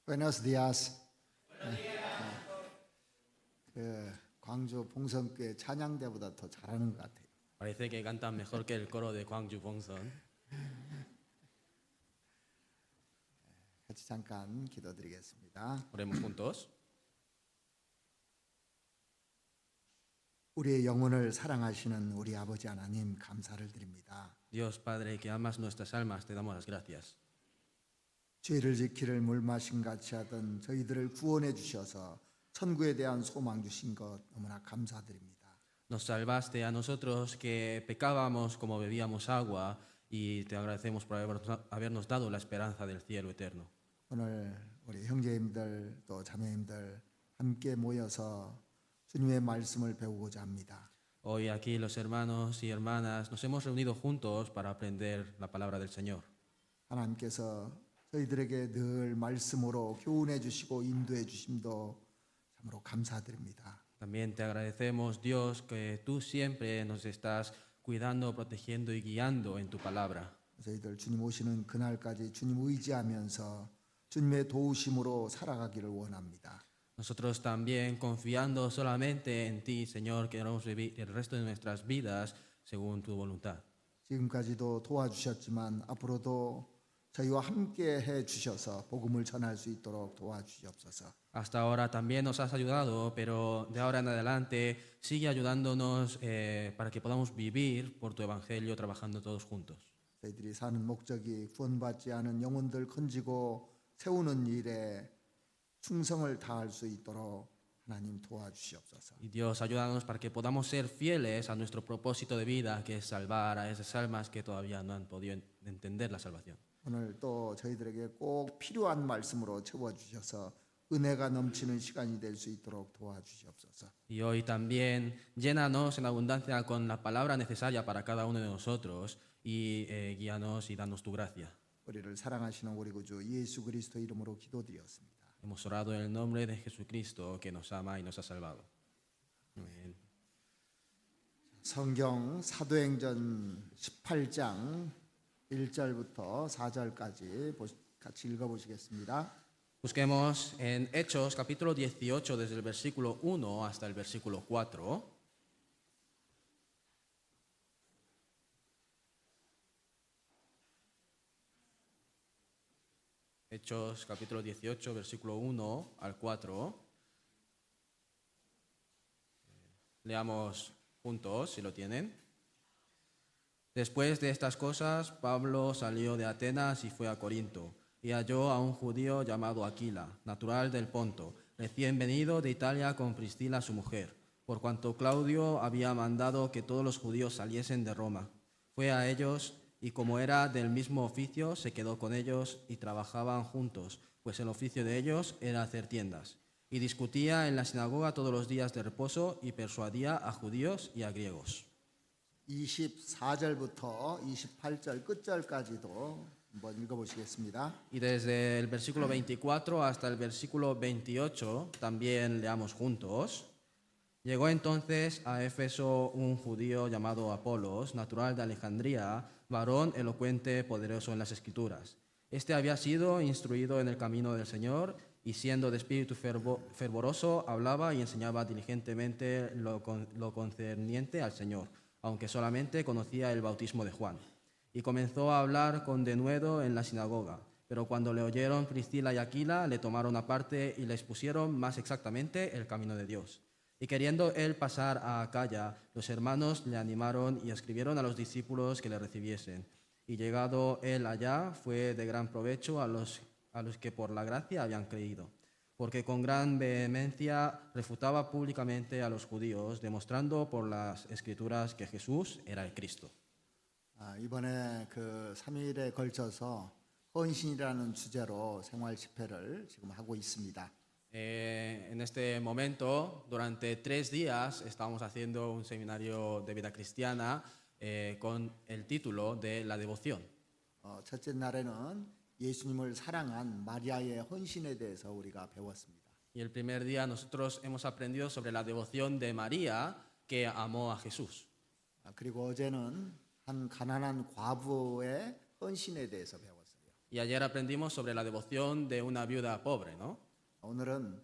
Buenos días. 그 광주 봉성교회 찬양대보다 더 잘하는 것 같아요. Parece que cantan mejor que el coro de Gwangju Bongson. 같이 잠깐 기도드리겠습니다. Oremos juntos. 우리의 영혼을 사랑하시는 우리 아버지 하나님 감사를 드립니다. Dios Padre, que amas nuestras almas, te damos las gracias. 죄를 지키를 물마신 같이 하던 저희들을 구원해 주셔서 천국에 대한 소망 주신 것 너무나 감사드립니다. Nos salvaste a nosotros que pecábamos como bebíamos agua y te agradecemos por habernos dado la esperanza del cielo eterno. 오늘 우리 형제님들 또 자매님들 함께 모여서 주님의 말씀을 배우고자 합니다. Hoy aquí los hermanos y hermanas nos hemos reunido juntos para aprender la palabra del Señor. 하나님께서 저희들에게 늘 말씀으로 교훈해 주시고 인도해 주심도 참으로 감사드립니다. También te agradecemos, Dios, que tú siempre nos estás cuidando, protegiendo y guiando en tu palabra. 저희들 주님 오시는 그날까지 주님 의지하면서 주님의 도우심으로 살아가기를 원합니다. Nosotros también, confiando solamente en ti, Señor, queremos vivir el resto de nuestras vidas según tu voluntad. 지금까지도 도와주셨지만 앞으로도 저희와 함께 해 주셔서 복음을 전할 수 있도록 도와주시옵소서. Hasta ahora también nos has ayudado, pero de ahora en adelante sigue ayudándonos para que podamos vivir por tu evangelio trabajando todos juntos. 저희들이 사는 목적이 구원받지 않은 영혼들 건지고 세우는 일에 충성을 다할 수 있도록 하나님 도와주시옵소서. Y Dios, ayúdanos para que podamos ser fieles a nuestro propósito de vida, que es salvar a esas almas que todavía no han podido entender la salvación. 오늘 또 저희들에게 꼭 필요한 말씀으로 채워주셔서 은혜가 넘치는 시간이 될 수 있도록 도와주시옵소서. Y hoy también llénanos en abundancia con la palabra necesaria para cada uno de nosotros y guíanos y danos tu gracia. 우리를 사랑하시는 우리 구주 예수 그리스도 이름으로 기도드렸습니다. Hemos orado en el nombre de Jesucristo, que nos ama y nos ha salvado. Amén. 성경 사도행전 18장 1절부터 4절까지 같이 읽어보시겠습니다. Busquemos en Hechos capítulo 18 desde el versículo 1 hasta el versículo 4. Hechos capítulo 18 versículo 1 al 4. Leamos juntos si lo tienen. Después de estas cosas, Pablo salió de Atenas y fue a Corinto, y halló a un judío llamado Aquila, natural del Ponto, recién venido de Italia con Priscila su mujer, por cuanto Claudio había mandado que todos los judíos saliesen de Roma. Fue a ellos, y como era del mismo oficio, se quedó con ellos y trabajaban juntos, pues el oficio de ellos era hacer tiendas. Y discutía en la sinagoga todos los días de reposo y persuadía a judíos y a griegos. 24절부터 28절 끝절까지도 한번 읽어보시겠습니다. Y desde el versículo 24 hasta el versículo 28 también leamos juntos. Llegó entonces a Éfeso un judío llamado Apolos, natural de Alejandría, varón elocuente, poderoso en las Escrituras. Este había sido instruido en el camino del Señor y siendo de espíritu fervoroso, hablaba y enseñaba diligentemente lo concerniente al Señor, aunque solamente conocía el bautismo de Juan. Y comenzó a hablar con denuedo en la sinagoga. Pero cuando le oyeron Priscila y Aquila, le tomaron aparte y le expusieron más exactamente el camino de Dios. Y queriendo él pasar a Acaya, los hermanos le animaron y escribieron a los discípulos que le recibiesen. Y llegado él allá, fue de gran provecho a los que por la gracia habían creído, porque con gran vehemencia refutaba públicamente a los judíos, demostrando por las Escrituras que Jesús era el Cristo. 이번에 그 3일에 걸쳐서 헌신이라는 주제로 생활 집회를 지금 하고 있습니다. En este momento, durante 3 días, estamos haciendo un seminario de vida cristiana con el título de La Devoción. 첫째 날에는 예수님을 사랑한 마리아의 헌신에 대해서 우리가 배웠습니다. Y el primer día nosotros hemos aprendido sobre la devoción de María, que amó a Jesús. 그리고 어제는 한 가난한 과부의 헌신에 대해서 배웠어요. Y ayer aprendimos sobre la devoción de una viuda pobre, ¿no? 오늘은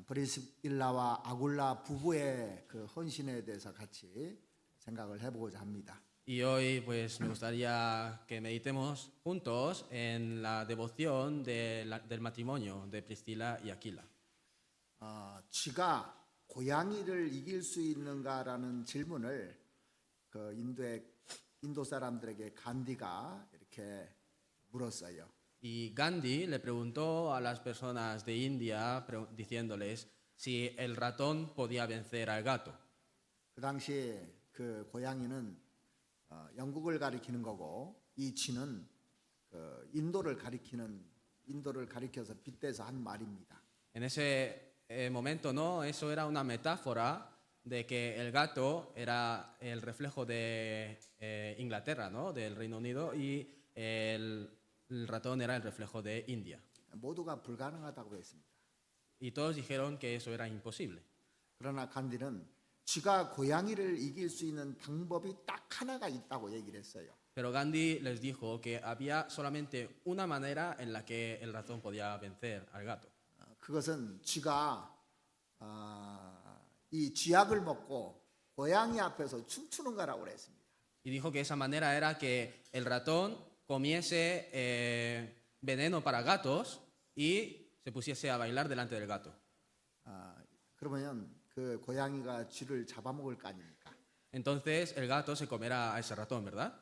브리스길라와 아굴라 부부의 그 헌신에 대해서 같이 생각을 해보고자 합니다. Y hoy pues me gustaría que meditemos juntos en la devoción del matrimonio de Priscila y Aquila. 쥐가 고양이를 이길 수 있는가라는 질문을 그 인도 사람들에게 간디가 이렇게 물었어요. Y Gandhi le preguntó a las personas de India diciéndoles si el ratón podía vencer al gato. 그 당시에 그 고양이는 영국을 가리키는 거고 이 쥐는 그 인도를 가리켜서 빗대서 한 말입니다. En ese momento, ¿no? Eso era una metáfora de que el gato era el reflejo de Inglaterra, ¿no? Del Reino Unido, y el ratón era el reflejo de India. 모두가 불가능하다고 했습니다. Y todos dijeron que eso era imposible. 그러나 간디는 쥐가 고양이를 이길 수 있는 방법이 딱 하나가 있다고 얘기를 했어요. Pero Gandhi les dijo que había solamente una manera en la que el ratón podía vencer al gato. 그것은 쥐가 이 쥐약을 먹고 고양이 앞에서 춤추는 거라고 그랬습니다. Y dijo que esa manera era que el ratón comiese veneno para gatos y se pusiese a bailar delante del gato. 그러면 그 고양이가 쥐를 잡아먹을 거 아닙니까? Entonces el gato se comerá a ese ratón, ¿verdad?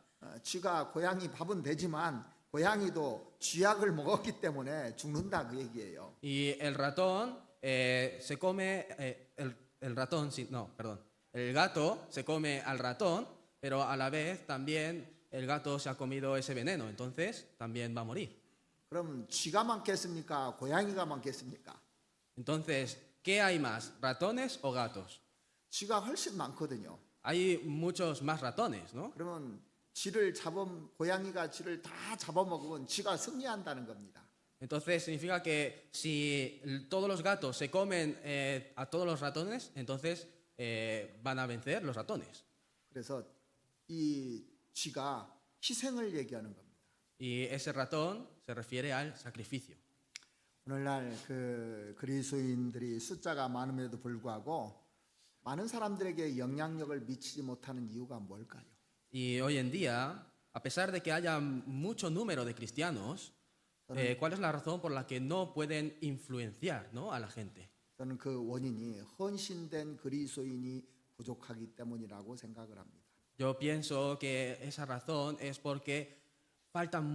쥐가 고양이 밥은 되지만 고양이도 쥐약을 먹었기 때문에 죽는다 그 얘기예요. Y el ratón se come el ratón, sí, no, perdón. El gato se come al ratón, pero a la vez también el gato se ha comido ese veneno, entonces también va a morir. 그럼 쥐가 많겠습니까? 고양이가 많겠습니까? Entonces, ¿qué hay más, ratones o gatos? 쥐가 훨씬 많거든요. Hay muchos más ratones, ¿no? 그러면 고양이가 쥐를 다 잡아먹으면 쥐가 승리한다는 겁니다. Entonces significa que si todos los gatos se comen a todos los ratones, entonces van a vencer los ratones. 그래서 이 쥐가 희생을 얘기하는 겁니다. Y ese ratón se refiere al sacrificio. 오늘날 그 그리스도인들이 숫자가 많음에도 불구하고 많은 사람들에게 영향력을 미치지 못하는 이유가 뭘까요? Y hoy en día, a pesar de que haya mucho número de cristianos, ¿cuál es la razón por la que no pueden influenciar, ¿no? a la gente? 저는 그 원인이 헌신된 그리스도인이 부족하기 때문이라고 생각을 합니다. Yo pienso que esa razón es porque faltan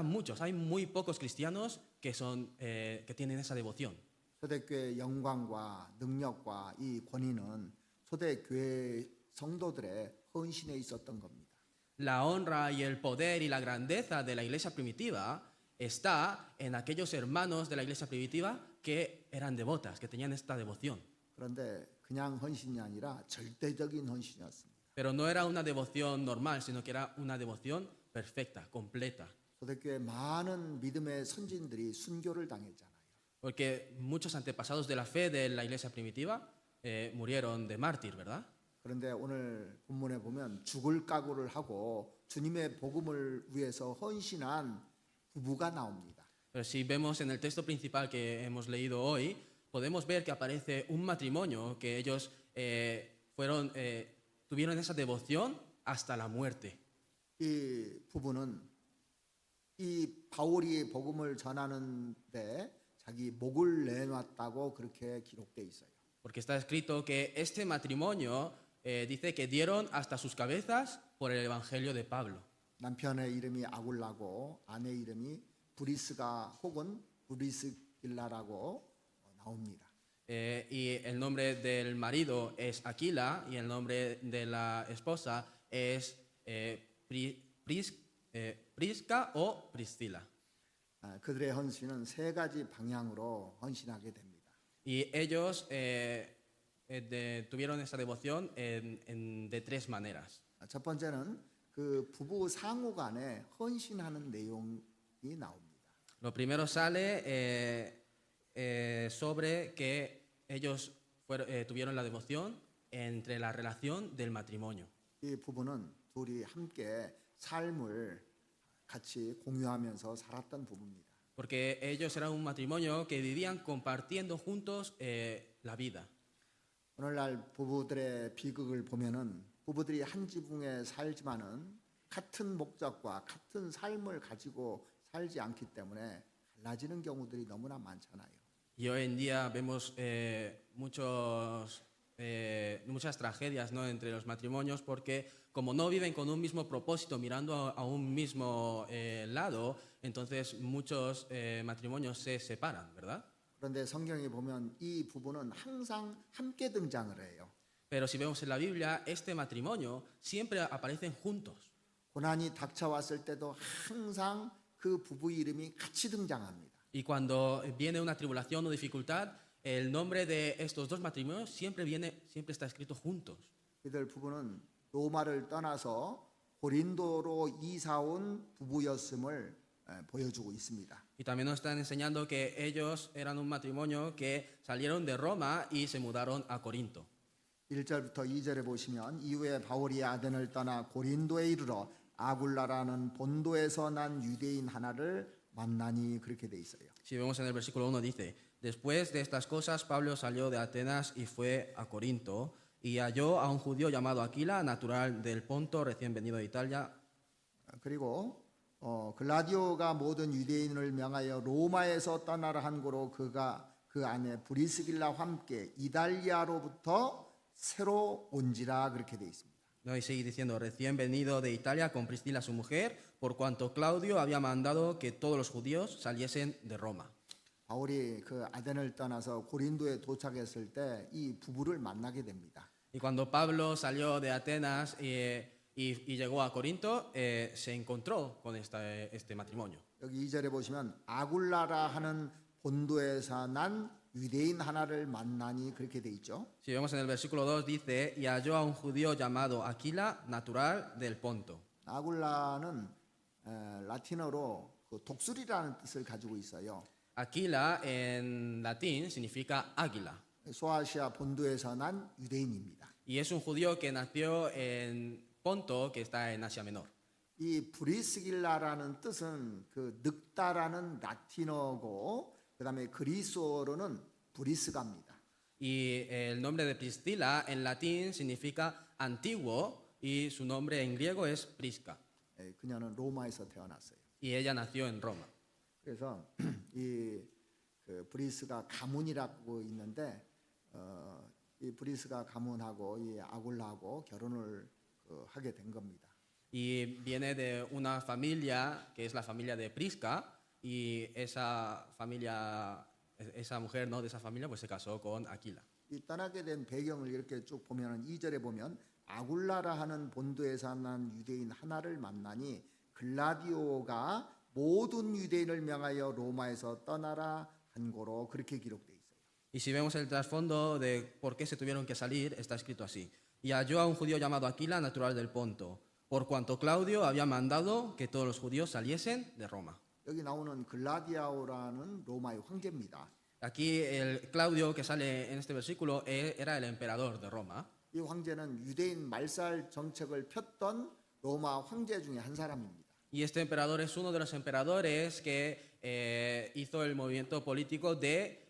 muchos, hay muy pocos cristianos que tienen esa devoción. 초대교회 영광과 능력과 이 권위는 초대교회 성도들의 헌신에 있었던 겁니다. La honra y el poder y la grandeza de la iglesia primitiva está en aquellos hermanos de la iglesia primitiva que eran devotas, que tenían esta devoción. 그런데 그냥 헌신이 아니라 절대적인 헌신이었습니다. Pero no era una devoción normal, sino que era una devoción perfecta, completa. 초대교회 많은 믿음의 선진들이 순교를 당했잖아요. Porque muchos antepasados de la fe de la iglesia primitiva murieron de mártir, ¿verdad? 그런데 오늘 본문에 보면 죽을 각오를 하고 주님의 복음을 위해서 헌신한 부부가 나옵니다. Pero si vemos en el texto principal que hemos leído hoy, podemos ver que aparece un matrimonio que ellos tuvieron esa devoción hasta la muerte. 이 부부는 이 바울이 복음을 전하는데 자기 목을 내놨다고 그렇게 기록돼 있어요. Porque está escrito que este matrimonio dice que dieron hasta sus cabezas por el evangelio de Pablo. 남편의 이름이 아굴라고 아내 이름이 브리스가 혹은 브리스길라라고 나옵니다. Y el nombre del marido es Aquila y el nombre de la esposa es Prisca o Priscila. 그들의 헌신은 세 가지 방향으로 헌신하게 됩니다. Y ellos tuvieron esa devoción de tres maneras. 첫 번째는 그 부부 상호 간에 헌신하는 내용이 나옵니다. Lo primero sale sobre que ellos tuvieron la devoción entre la relación del matrimonio. 이 부부는 둘이 함께 삶을 같이 공유하면서 살았던 부부입니다. porque ellos eran un matrimonio que vivían compartiendo juntos la vida. 오늘날 부부들의 비극을 보면은 부부들이 한 지붕에 살지만은 같은 목적과 같은 삶을 가지고 살지 않기 때문에 갈라지는 경우들이 너무나 많잖아요. Y hoy en día vemos muchas tragedias, ¿no?, entre los matrimonios porque como no viven con un mismo propósito, mirando a un mismo lado, entonces muchos matrimonios se separan, ¿verdad? 그런데 성경에 보면 이 부부는 항상 함께 등장을 해요. Pero si vemos en la Biblia, este matrimonio siempre aparecen juntos. 고난이 닥쳐왔을 때도 항상 그 부부 이름이 같이 등장합니다. Y cuando viene una tribulación o dificultad, el nombre de estos dos matrimonios siempre está escrito juntos. 이들 부부는 로마를 떠나서 고린도로 이사 온 부부였음을 보여주고 있습니다. Y también nos están enseñando que ellos eran un matrimonio que salieron de Roma y se mudaron a Corinto. 1절부터 2절에 보시면 이후에 바울이 아덴을 떠나 고린도에 이르러 아굴라라는 본도에서 난 유대인 하나를 만나니 그렇게 돼 있어요. Si vemos en el versículo 1 dice, después de estas cosas Pablo salió de Atenas y fue a Corinto y halló a un judío llamado Aquila, natural del Ponto, recién venido de Italia. 그리고 글라디오가 모든 유대인을 명하여 로마에서 떠나라 한 고로 그가 그 안에 브리스길라와 함께 이달리아로부터 새로 온지라 그렇게 돼 있습니다. No, y sigue diciendo, recién venido de Italia con Priscila su mujer, por cuanto Claudio había mandado que todos los judíos saliesen de Roma. 바울이 그 아덴을 떠나서 고린도에 도착했을 때 이 부부를 만나게 됩니다. Y cuando Pablo salió de Atenas y llegó a Corinto, se encontró con este matrimonio. 여기 2절에 보시면 아굴라라 하는 본도에서 난 유대인 하나를 만나니 그렇게 돼 있죠. Si vemos en el versículo 2 dice, y halló a un judío llamado Aquila, natural del Ponto. 아굴라는 라틴어로 그 독수리라는 뜻을 가지고 있어요. Aquila en latín significa águila. 소아시아 본도에서 난 유대인입니다. Y es un judío que nació en Ponto, que está en Asia Menor. 이 브리스길라라는 뜻은 그 늑다라는 라틴어고 그다음에 그리스어로는 브리스가입니다. Y el nombre de Priscila en latín significa antiguo y su nombre en griego es Prisca. 그녀는 로마에서 태어났어요. Y ella nació en Roma. 그래서 그 브리스가 가문이라고 있는데 이 브리스가 가문하고 이 아굴라하고 결혼을 하게 된 겁니다. Y viene de una familia que es la familia de Prisca y esa mujer, ¿no?, de esa familia pues se casó con Aquila. 이 떠나게 된 배경을 이렇게 쭉 보면 2절에 보면 아굴라라 하는 본도에서 난 유대인 하나를 만나니 글라디오가 모든 유대인을 명하여 로마에서 떠나라 한 고로 그렇게 기록돼 있어요. Y si vemos el trasfondo de por qué se tuvieron que salir, está escrito así. Y halló a un judío llamado Aquila, natural del Ponto, por cuanto Claudio había mandado que todos los judíos saliesen de Roma. 여기 나오는 글라디아오라는 로마의 황제입니다. Aquí el Claudio que sale en este versículo era el emperador de Roma. 이 황제는 유대인 말살 정책을 폈던 로마 황제 중에 한 사람입니다. Y este emperador es uno de los emperadores que hizo el movimiento político de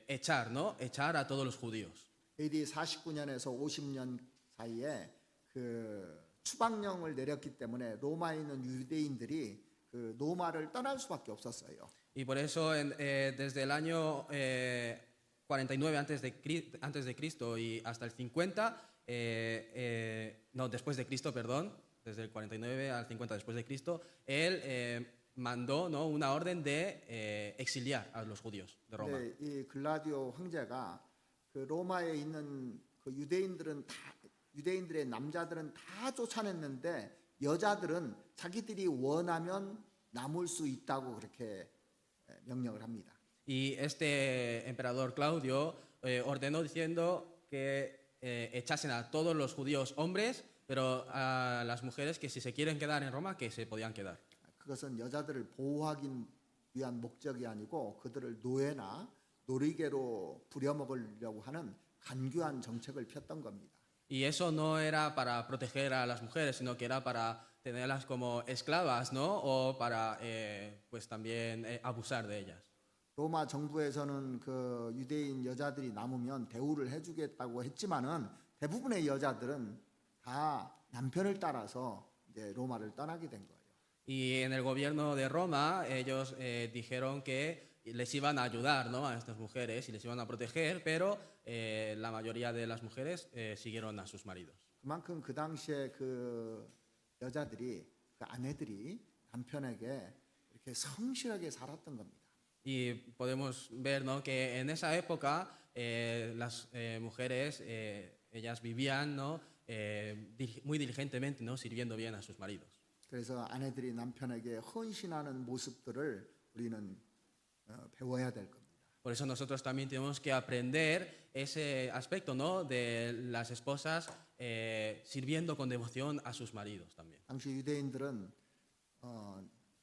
echar a todos los judíos. AD 49년에서 50년 사이에 그 추방령을 내렸기 때문에 로마에 있는 유대인들이 그 로마를 떠날 수밖에 없었어요. Y por eso desde el año 49 antes de Cristo y hasta el 50, después de Cristo, perdón, desde el 49 al 50 después de Cristo, él mandó, ¿no?, una orden de exiliar a los judíos de Roma. 이 글라디오 황제가 그 로마에 있는 그 유대인들의 남자들은 다 쫓아냈는데 여자들은 자기들이 원하면 남을 수 있다고 그렇게 명령을 합니다. Y este emperador Claudio ordenó diciendo que echasen a todos los judíos hombres, pero a las mujeres que si se quieren quedar en Roma, que se podían quedar. 그것은 여자들을 보호하기 위한 목적이 아니고 그들을 노예나 놀이개로 부려먹으려고 하는 간교한 정책을 폈던 겁니다. Y eso no era para proteger a las mujeres, sino que era para tenerlas como esclavas, ¿no? O para pues también abusar de ellas. 로마 정부에서는 그 유대인 여자들이 남으면 대우를 해주겠다고 했지만은 대부분의 여자들은 다 남편을 따라서 이제 로마를 떠나게 된 거예요. Y en el gobierno de Roma ellos dijeron que les iban a ayudar, ¿no? A estas mujeres y les iban a proteger, pero la mayoría de las mujeres siguieron a sus maridos. 그만큼 그 당시에 그 여자들이 그 아내들이 남편에게 이렇게 성실하게 살았던 겁니다. Y podemos ver, ¿no? Que en esa época las mujeres ellas vivían, ¿no? Muy diligentemente, ¿no? Sirviendo bien a sus maridos. 그래서 아내들이 남편에게 헌신하는 모습들을 우리는 배워야 될 겁니다. Por eso nosotros también tenemos que aprender ese aspecto, ¿no? De las esposas sirviendo con devoción a sus maridos también. 당시 유대인들은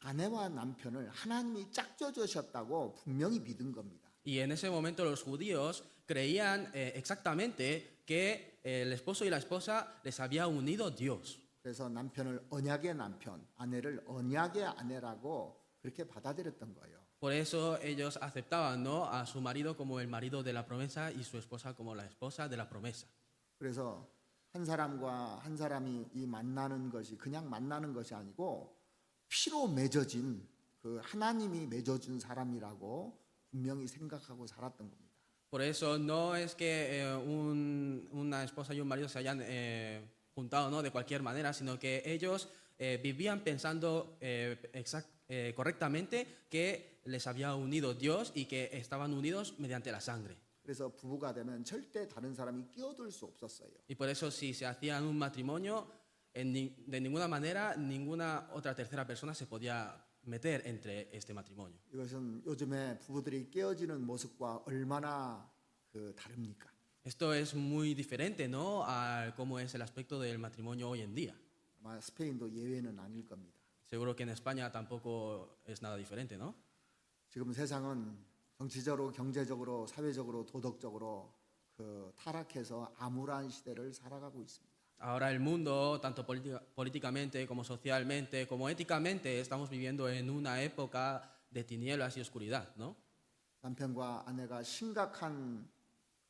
아내와 남편을 하나님이 짝져주셨다고 분명히 믿은 겁니다. Y en ese momento los judíos creían exactamente que el esposo y la esposa les había unido Dios. 그래서 남편을 언약의 남편, 아내를 언약의 아내라고 그렇게 받아들였던 거예요. Por eso ellos aceptaban, ¿no? A su marido como el marido de la promesa y su esposa como la esposa de la promesa. 그래서 한 사람과 한 사람이 이 만나는 것이 그냥 만나는 것이 아니고 피로 맺어진 그 하나님이 맺어준 사람이라고 분명히 생각하고 살았던 겁니다. Por eso no es que una esposa y un marido se hayan juntado, ¿no? De cualquier manera, sino que ellos vivían pensando correctamente que les había unido Dios y que estaban unidos mediante la sangre. 그래서 부부가 되면 절대 다른 사람이 끼어들 수 없었어요. Y por eso si se hacían un matrimonio, de ninguna manera ninguna otra tercera persona se podía meter entre este matrimonio. 이것은 요즘에 부부들이 깨어지는 모습과 얼마나 다릅니까? Esto es muy diferente, ¿no? A cómo es el aspecto del matrimonio hoy en día. 아마 스페인도 예외는 아닐 겁니다. Seguro que en España tampoco es nada diferente, ¿no? 지금 세상은 정치적으로, 경제적으로, 사회적으로, 도덕적으로 타락해서 암울한 시대를 살아가고 있습니다. Ahora el mundo, tanto políticamente como socialmente, como éticamente, estamos viviendo en una época de tinieblas y oscuridad, ¿no? 남편과 아내가 심각한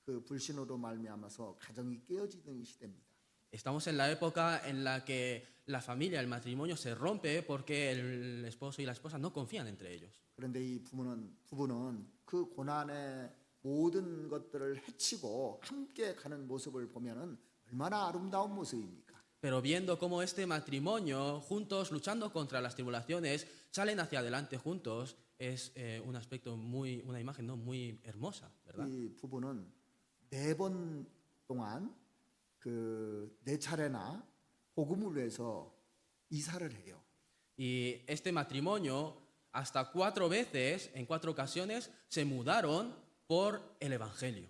그 불신으로 말미암아서 가정이 깨어지는 시대입니다. Estamos en la época en la que la familia, el matrimonio se rompe porque el esposo y la esposa no confían entre ellos. 그런데 이 부부는 그 고난의 모든 것들을 헤치고 함께 가는 모습을 보면은 얼마나 아름다운 모습입니까? Pero viendo cómo este matrimonio, juntos, luchando contra las tribulaciones, salen hacia adelante juntos, es un aspecto una imagen no muy hermosa, ¿verdad? 이 부부는 4번 동안 그 4차례나 복음을 위해서 이사를 해요. Y este matrimonio, hasta 4 veces, en 4 ocasiones, se mudaron por el Evangelio.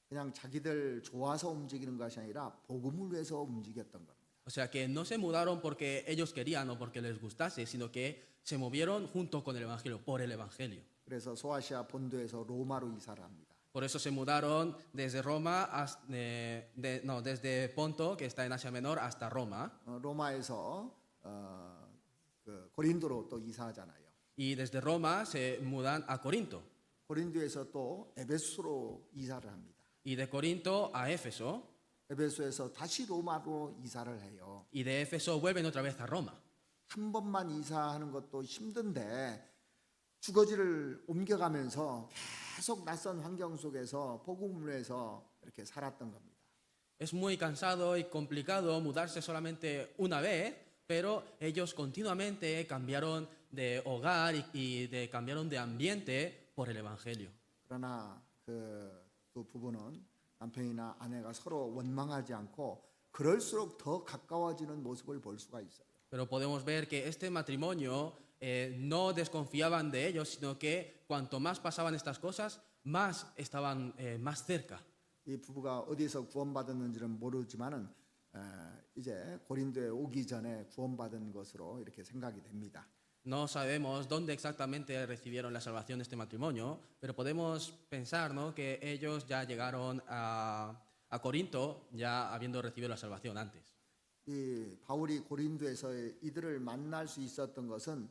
그냥 자기들 좋아서 움직이는 것이 아니라 복음을 위해서 움직였던 겁니다. O sea que no se mudaron porque ellos querían o porque les gustase, sino que se movieron junto con el Evangelio, por el Evangelio. 그래서 소아시아 본도에서 로마로 이사를 합니다. Por eso se mudaron desde Roma, desde Ponto, que está en Asia Menor, hasta Roma. 로마에서 그 고린도로 또 이사하잖아요. Y desde Roma se mudan a Corinto. 고린도에서 또 에베소로 이사를 합니다. Y de Corinto a Éfeso. 에베소에서 다시 로마로 이사를 해요. Y de Éfeso vuelven otra vez a Roma. 한 번만 이사하는 것도 힘든데 주거지를 옮겨가면서 계속 낯선 환경 속에서 복음을 위해서 이렇게 살았던 겁니다. Es muy cansado y complicado mudarse solamente una vez, pero ellos continuamente cambiaron de hogar y cambiaron de ambiente por el Evangelio. 그러나 두 부부는 남편이나 아내가 서로 원망하지 않고 그럴수록 더 가까워지는 모습을 볼 수가 있어요. Pero podemos ver que este matrimonio no desconfiaban de ellos, sino que cuanto más pasaban estas cosas, más estaban más cerca. 이 부부가 어디서 구원받았는지는 모르지만은 이제 고린도에 오기 전에 구원받은 것으로 이렇게 생각이 됩니다. No sabemos dónde exactamente recibieron la salvación de este matrimonio, pero podemos pensar, ¿no? Que ellos ya llegaron a Corinto ya habiendo recibido la salvación antes. 이 바울이 고린도에서 이들을 만날 수 있었던 것은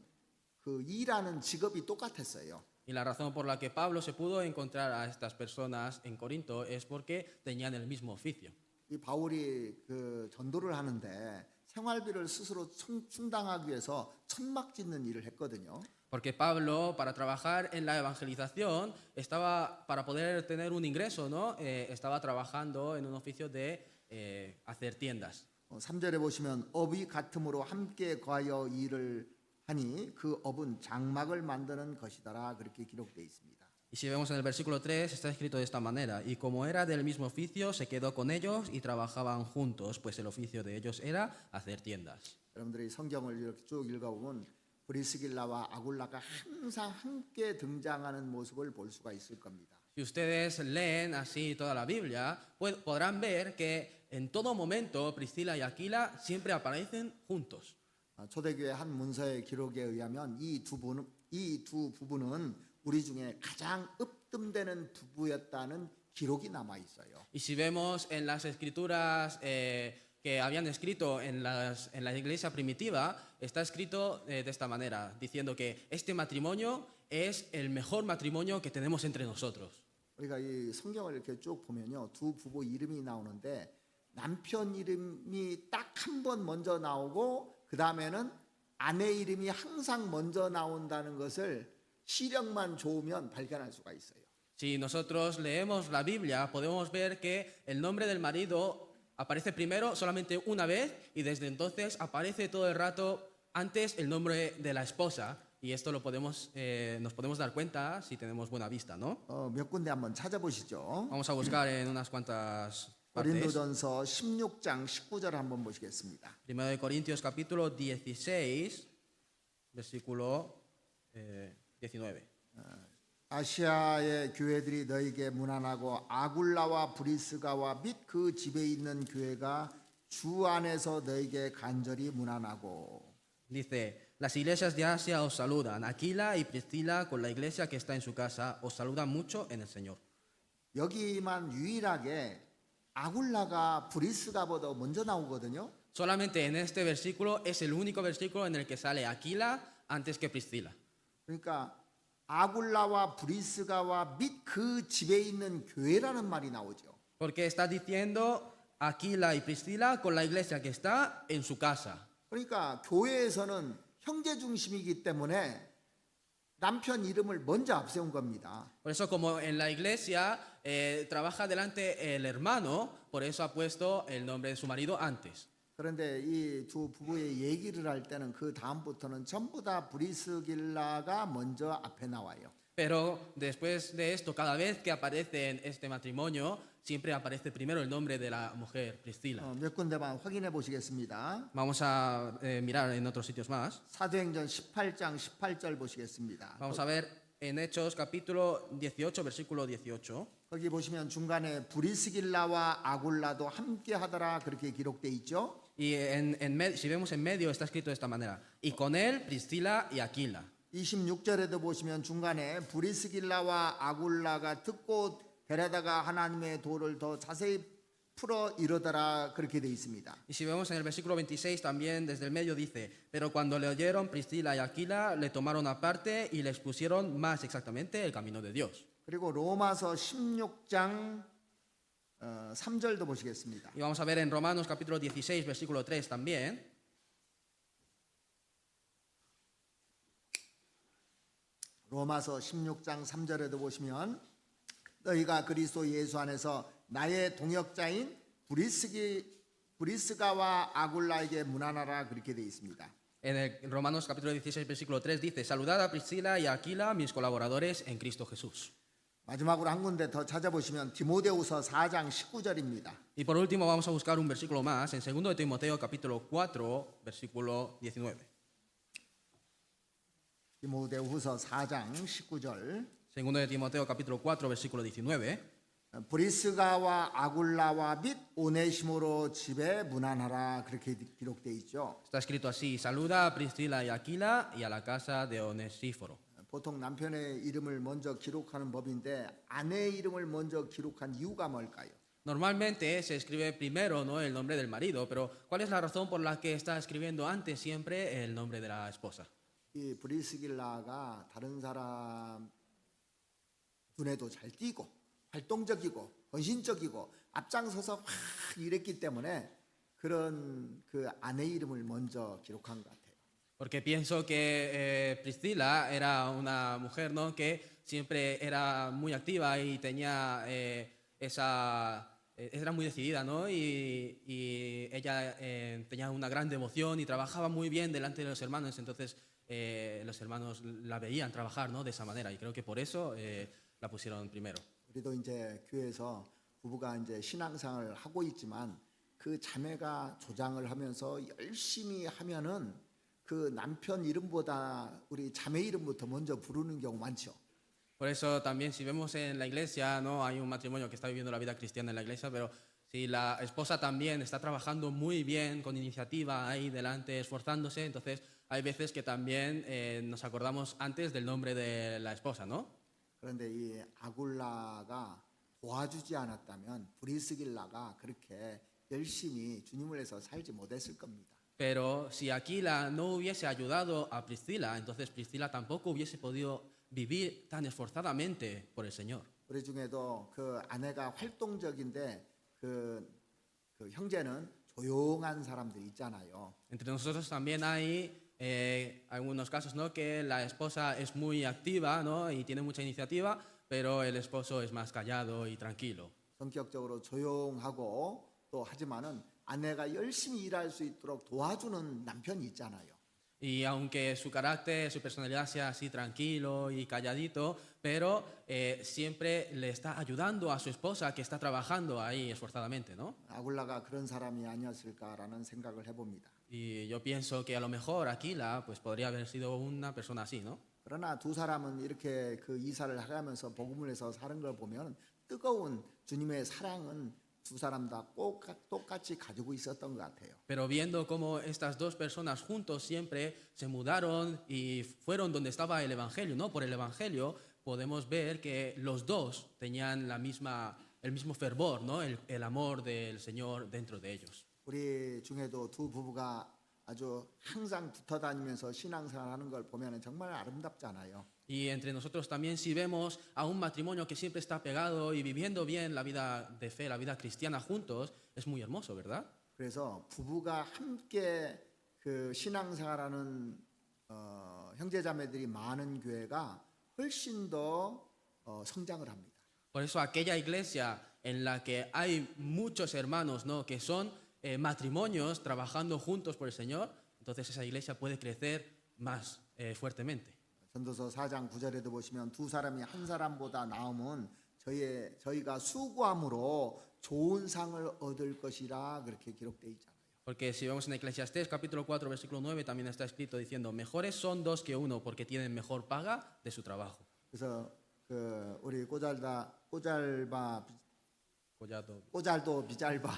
그 일하는 직업이 똑같았어요. Y la razón por la que Pablo se pudo encontrar a estas personas en Corinto es porque tenían el mismo oficio. 이 바울이 그 전도를 하는데 생활비를 스스로 충당하기 위해서 천막 짓는 일을 했거든요. Porque Pablo, para trabajar en la evangelización, para poder tener un ingreso, ¿no? Estaba trabajando en un oficio de hacer tiendas. 3절에 보시면 업이 같음으로 함께 거하여 일을 하니 그 업은 장막을 만드는 것이더라 그렇게 기록되어 있습니다. Y si vemos en el versículo 3, está escrito de esta manera: y como era del mismo oficio, se quedó con ellos y trabajaban juntos, pues el oficio de ellos era hacer tiendas. 여러분들이 성경을 이렇게 쭉 읽어보면 브리스길라와 아굴라가 항상 함께 등장하는 모습을 볼 수가 있을 겁니다. Si ustedes leen así toda la Biblia, podrán ver que en todo momento Priscila y Aquila siempre aparecen juntos. 초대교회 한 문서의 기록에 의하면 이 두 부부는 우리 중에 가장 으뜸되는 부부였다는 기록이 남아 있어요. Y si vemos en las escrituras que habían escrito en la iglesia primitiva, está escrito de esta manera, diciendo que este matrimonio es el mejor matrimonio que tenemos entre nosotros. 우리가 이 성경을 이렇게 쭉 보면요, 두 부부 이름이 나오는데 남편 이름이 딱 한 번 먼저 나오고 그 다음에는 아내 이름이 항상 먼저 나온다는 것을 시력만 좋으면 발견할 수가 있어요. Si nosotros leemos la Biblia, podemos ver que el nombre del marido aparece primero solamente una vez y desde entonces aparece todo el rato antes el nombre de la esposa. Y esto nos podemos dar cuenta si tenemos buena vista, ¿no? 몇 군데 한번 찾아보시죠. Vamos a buscar en unas cuantas partes. 고린도전서 16장 19절 한번 보시겠습니다. Primero de Corintios capítulo 16, versículo 19. 아시아의 교회들이 너에게 문안하고 아굴라와 브리스가와 및 그 집에 있는 교회가 주 안에서 너에게 간절히 문안하고. Dice: las iglesias de Asia os saludan. Aquila y Priscila con la iglesia que está en su casa os saludan mucho en el Señor. 여기만 유일하게 아굴라가 브리스가보다 먼저 나오거든요. Solamente en este versículo es el único versículo en el que sale Aquila antes que Priscila. 그러니까 아굴라와 브리스가와 및 그 집에 있는 교회라는 말이 나오죠. Porque está diciendo Aquila y Priscila con la iglesia que está en su casa. 그러니까 교회에서는 형제 중심이기 때문에 남편 이름을 먼저 앞세운 겁니다. Por eso, como en la iglesia trabaja delante el hermano, por eso ha puesto el nombre de su marido antes. 그런데 이 두 부부의 얘기를 할 때는 그 다음부터는 전부 다 브리스길라가 먼저 앞에 나와요. Pero después de esto, cada vez que aparece en este matrimonio, siempre aparece primero el nombre de la mujer, Priscila. 몇 군데만 확인해 보시겠습니다. Vamos a mirar en otros sitios más. 사도행전 18장 18절 보시겠습니다. Vamos a ver en Hechos capítulo 18, versículo 18. 거기 보시면 중간에 브리스길라와 아굴라도 함께 하더라 그렇게 기록돼 있죠. Y si vemos en medio está escrito de esta manera: y con él Priscila y Aquila. 26절에도 보시면 중간에 브리스길라와 아굴라가 듣고 데려다가 하나님의 도를 더 자세히 풀어 이르더라 그렇게 돼 있습니다. Y si vemos en el versículo 26 también desde el medio dice: pero cuando le oyeron Priscila y Aquila le tomaron aparte y le expusieron más exactamente el camino de Dios. 그리고 로마서 16장 3절도 보시겠습니다. Y vamos a ver en Romanos capítulo 16 versículo 3 también. 로마서 16장 3절에도 보시면 너희가 그리스도 예수 안에서 나의 동역자인 브리스가와 아굴라에게 문안하라 그렇게 되어 있습니다. En el Romanos capítulo 16 versículo 3 dice: saludad a Priscila y a Aquila, mis colaboradores en Cristo Jesús. 마지막으로 한 군데 더 찾아보시면 디모데후서 4장 19절입니다. Y por último vamos a buscar un versículo más en 2 de Timoteo capítulo 4 versículo 19. 디모데후서 4장 19절. 2 de Timoteo capítulo 4 versículo 19. 브리스가와 아굴라와 및 오네시모로 집에 문안하라 그렇게 기록되어 있죠. Está escrito así: saluda a Priscila y Aquila y a la casa de Onesíforo. 보통 남편의 이름을 먼저 기록하는 법인데 아내의 이름을 먼저 기록한 이유가 뭘까요? Normalmente se escribe primero, ¿no?, el nombre del marido, pero ¿cuál es la razón por la que está escribiendo antes siempre el nombre de la esposa? 이 브리스길라가 다른 사람 눈에도 잘 띄고 활동적이고 헌신적이고 앞장서서 확 일했기 때문에 그런 그 아내 이름을 먼저 기록한 것 같아요. Porque pienso que Priscila era una mujer, ¿no?, que siempre era muy activa y tenía era muy decidida, ¿no? Y ella tenía una gran devoción y trabajaba muy bien delante de los hermanos, entonces los hermanos la veían trabajar, ¿no?, de esa manera y creo que por eso la pusieron primero. 우리도 이제 교회에서 부부가 이제 신앙생활을 하고 있지만 그 자매가 조장을 하면서 열심히 하면은 그 남편 이름보다 우리 자매 이름부터 먼저 부르는 경우 많죠. Por eso también si vemos en la iglesia, ¿no?, hay un matrimonio que está viviendo la vida cristiana en la iglesia, pero si la esposa también está trabajando muy bien, con iniciativa ahí delante, esforzándose, entonces hay veces que también nos acordamos antes del nombre de la esposa, ¿no? 그런데 이 아굴라가 도와주지 않았다면 브리스길라가 그렇게 열심히 주님을 위해서 살지 못했을 겁니다. Pero si Aquila no hubiese ayudado a Priscila, entonces Priscila tampoco hubiese podido vivir tan esforzadamente por el Señor. 우리 중에도 그 아내가 활동적인데 그 형제는 조용한 사람들이 있잖아요. Entre nosotros también hay algunos casos, ¿no?, que la esposa es muy activa, ¿no?, y tiene mucha iniciativa, pero el esposo es más callado y tranquilo. 성격적으로 조용하고 또 하지만은 아내가 열심히 일할 수 있도록 도와주는 남편이 있잖아요. Y aunque su carácter, su personalidad sea así tranquilo y calladito, pero siempre le está ayudando a su esposa que está trabajando ahí esforzadamente, ¿no? 아굴라가 그런 사람이 아니었을까라는 생각을 해봅니다. Y yo pienso que a lo mejor Aquila pues podría haber sido una persona así, ¿no? 그러나 두 사람은 이렇게 그 이사를 하면서 복음을 해서 사는 걸 보면 뜨거운 주님의 사랑은 두 사람 다 똑같이 가지고 있었던 것 같아요. Pero viendo cómo estas dos personas juntos siempre se mudaron y fueron donde estaba el Evangelio, ¿no? Por el Evangelio podemos ver que los dos tenían el mismo fervor, ¿no? El amor del Señor dentro de ellos. 우리 중에도 두 부부가 아주 항상 붙어 다니면서 신앙생활하는 걸 보면 정말 아름답잖아요. Y entre nosotros también si vemos a un matrimonio que siempre está pegado y viviendo bien la vida de fe, la vida cristiana juntos, es muy hermoso, ¿verdad? 그래서 부부가 함께 그 신앙생활하는 형제자매들이 많은 교회가 훨씬 더 성장을 합니다. Por eso aquella iglesia en la que hay muchos hermanos, ¿no?, que son matrimonios trabajando juntos por el Señor, entonces esa iglesia puede crecer más fuertemente. 전도서 4장 9절에도 보시면 두 사람이 한 사람보다 나으면 저희가 수고함으로 좋은 상을 얻을 것이라 그렇게 기록되어 있잖아요. Porque si vemos en Eclesiastés capítulo 4 versículo 9 también está escrito diciendo mejores son dos que uno porque tienen mejor paga de su trabajo. 그래서 그 우리 Collado. 꼬잘도 비잘바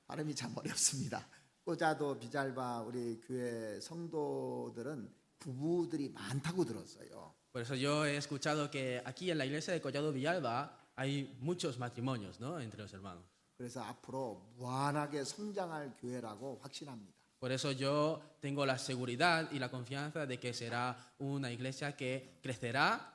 발음이 참 어렵습니다. 꼬자도 비잘바 우리 교회 성도들은 부부들이 많다고 들었어요. Por eso yo he escuchado que aquí en la iglesia de Collado Villalba hay muchos matrimonios, ¿no?, entre los hermanos. 그래서 앞으로 무한하게 성장할 교회라고 확신합니다. Por eso yo tengo la seguridad y la confianza de que será una iglesia que crecerá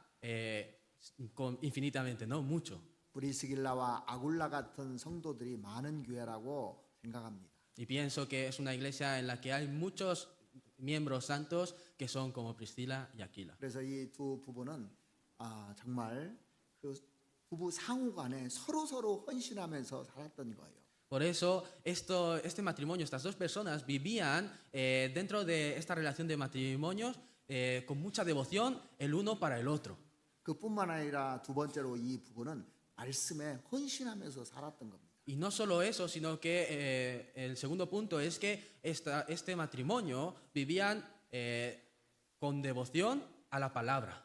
infinitamente, ¿no?, mucho. 브리스길라와 아굴라 같은 성도들이 많은 교회라고 생각합니다. Y pienso que es una iglesia en la que hay muchos miembros santos que son como Priscila y Aquila. 그래서 이 두 부부는 정말 그 부부 상호간에 서로 헌신하면서 살았던 거예요. Por eso este matrimonio, estas dos personas vivían dentro de esta relación de matrimonios con mucha devoción el uno para el otro. 그뿐만 아니라 두 번째로 이 부부는 말씀에 헌신하면서 살았던 겁니다. Y no solo eso, sino que el segundo punto es que este matrimonio vivían con devoción a la palabra.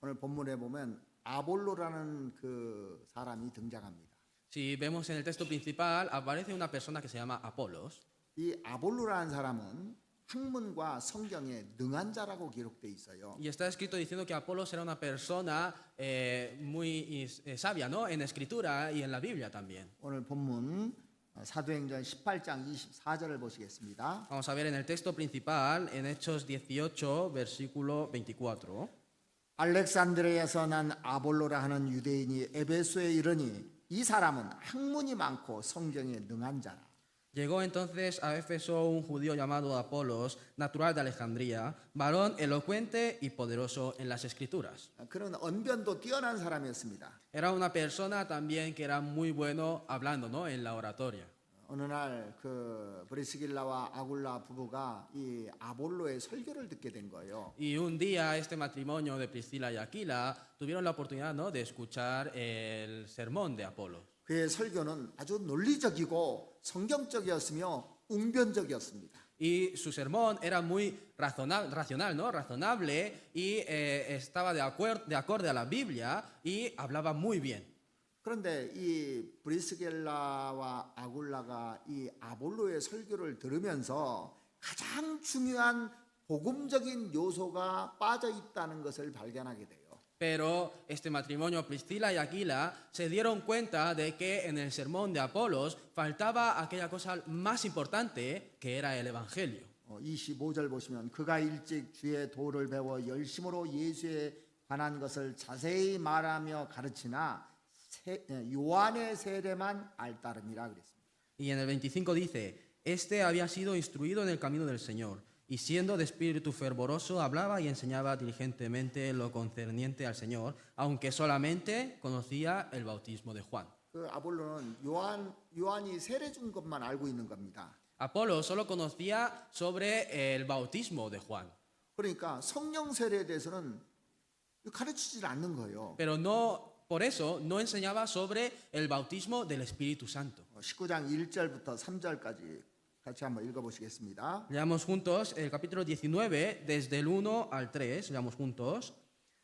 오늘 본문에 보면 아볼로라는 그 사람이 등장합니다. Si vemos en el texto principal, aparece una persona que se llama Apolos. 이 아볼로라는 사람은 학문과 성경에 능한 자라고 기록돼 있어요. Y está escrito diciendo que Apolos era una persona muy sabia, ¿no? En escritura y en la Biblia también. 오늘 본문 사도행전 18장 24절을 보시겠습니다. Vamos a ver en el texto principal, en Hechos 18, versículo 24. 알렉산드리아에서 난 아볼로라 하는 유대인이 에베소에 이르니 이 사람은 학문이 많고 성경에 능한 자라. Llegó entonces a Éfeso un judío llamado Apolos, natural de Alejandría, varón elocuente y poderoso en las escrituras. 그는 언변도 뛰어난 사람이었습니다. Era una persona también que era muy bueno hablando, ¿no? En la oratoria. 어느 날 그 브리스길라와 아굴라 부부가 이 아볼로의 설교를 듣게 된 거예요. Y un día este matrimonio de Priscila y Aquila tuvieron la oportunidad, ¿no? De escuchar el sermón de Apolos. 그의 설교는 아주 논리적이고 성경적이었으며 웅변적이었습니다. Y su sermón era muy racional, ¿no? Razonable y estaba de acorde a la Biblia y hablaba muy bien. 그런데 이 브리스길라와 아굴라가 이 아볼로의 설교를 들으면서 가장 중요한 복음적인 요소가 빠져 있다는 것을 발견하게 돼요. Pero este matrimonio, Priscila y Aquila, se dieron cuenta de que en el sermón de Apolos faltaba aquella cosa más importante que era el Evangelio. 25절 보시면 그가 일찍 주의 도를 배워 열심으로 예수에 관한 것을 자세히 말하며 가르치나 요한의 세례만 알따름이라 그랬습니다. Y en el 25 dice, este había sido instruido en el camino del Señor, y siendo de espíritu fervoroso hablaba y enseñaba diligentemente lo concerniente al Señor, aunque solamente conocía el bautismo de Juan. 그 아볼로는 요한이 세례 준 것만 알고 있는 겁니다. Apolo solo conocía sobre el bautismo de Juan, 그러니까 성령 세례에 대해서는 가르치질 않는 거예요. pero por eso no enseñaba sobre el bautismo del Espíritu Santo. 19장 1절부터 3절까지 같이 한번 읽어보시겠습니다. Leamos juntos el capítulo 19, desde el 1 al 3, leamos juntos.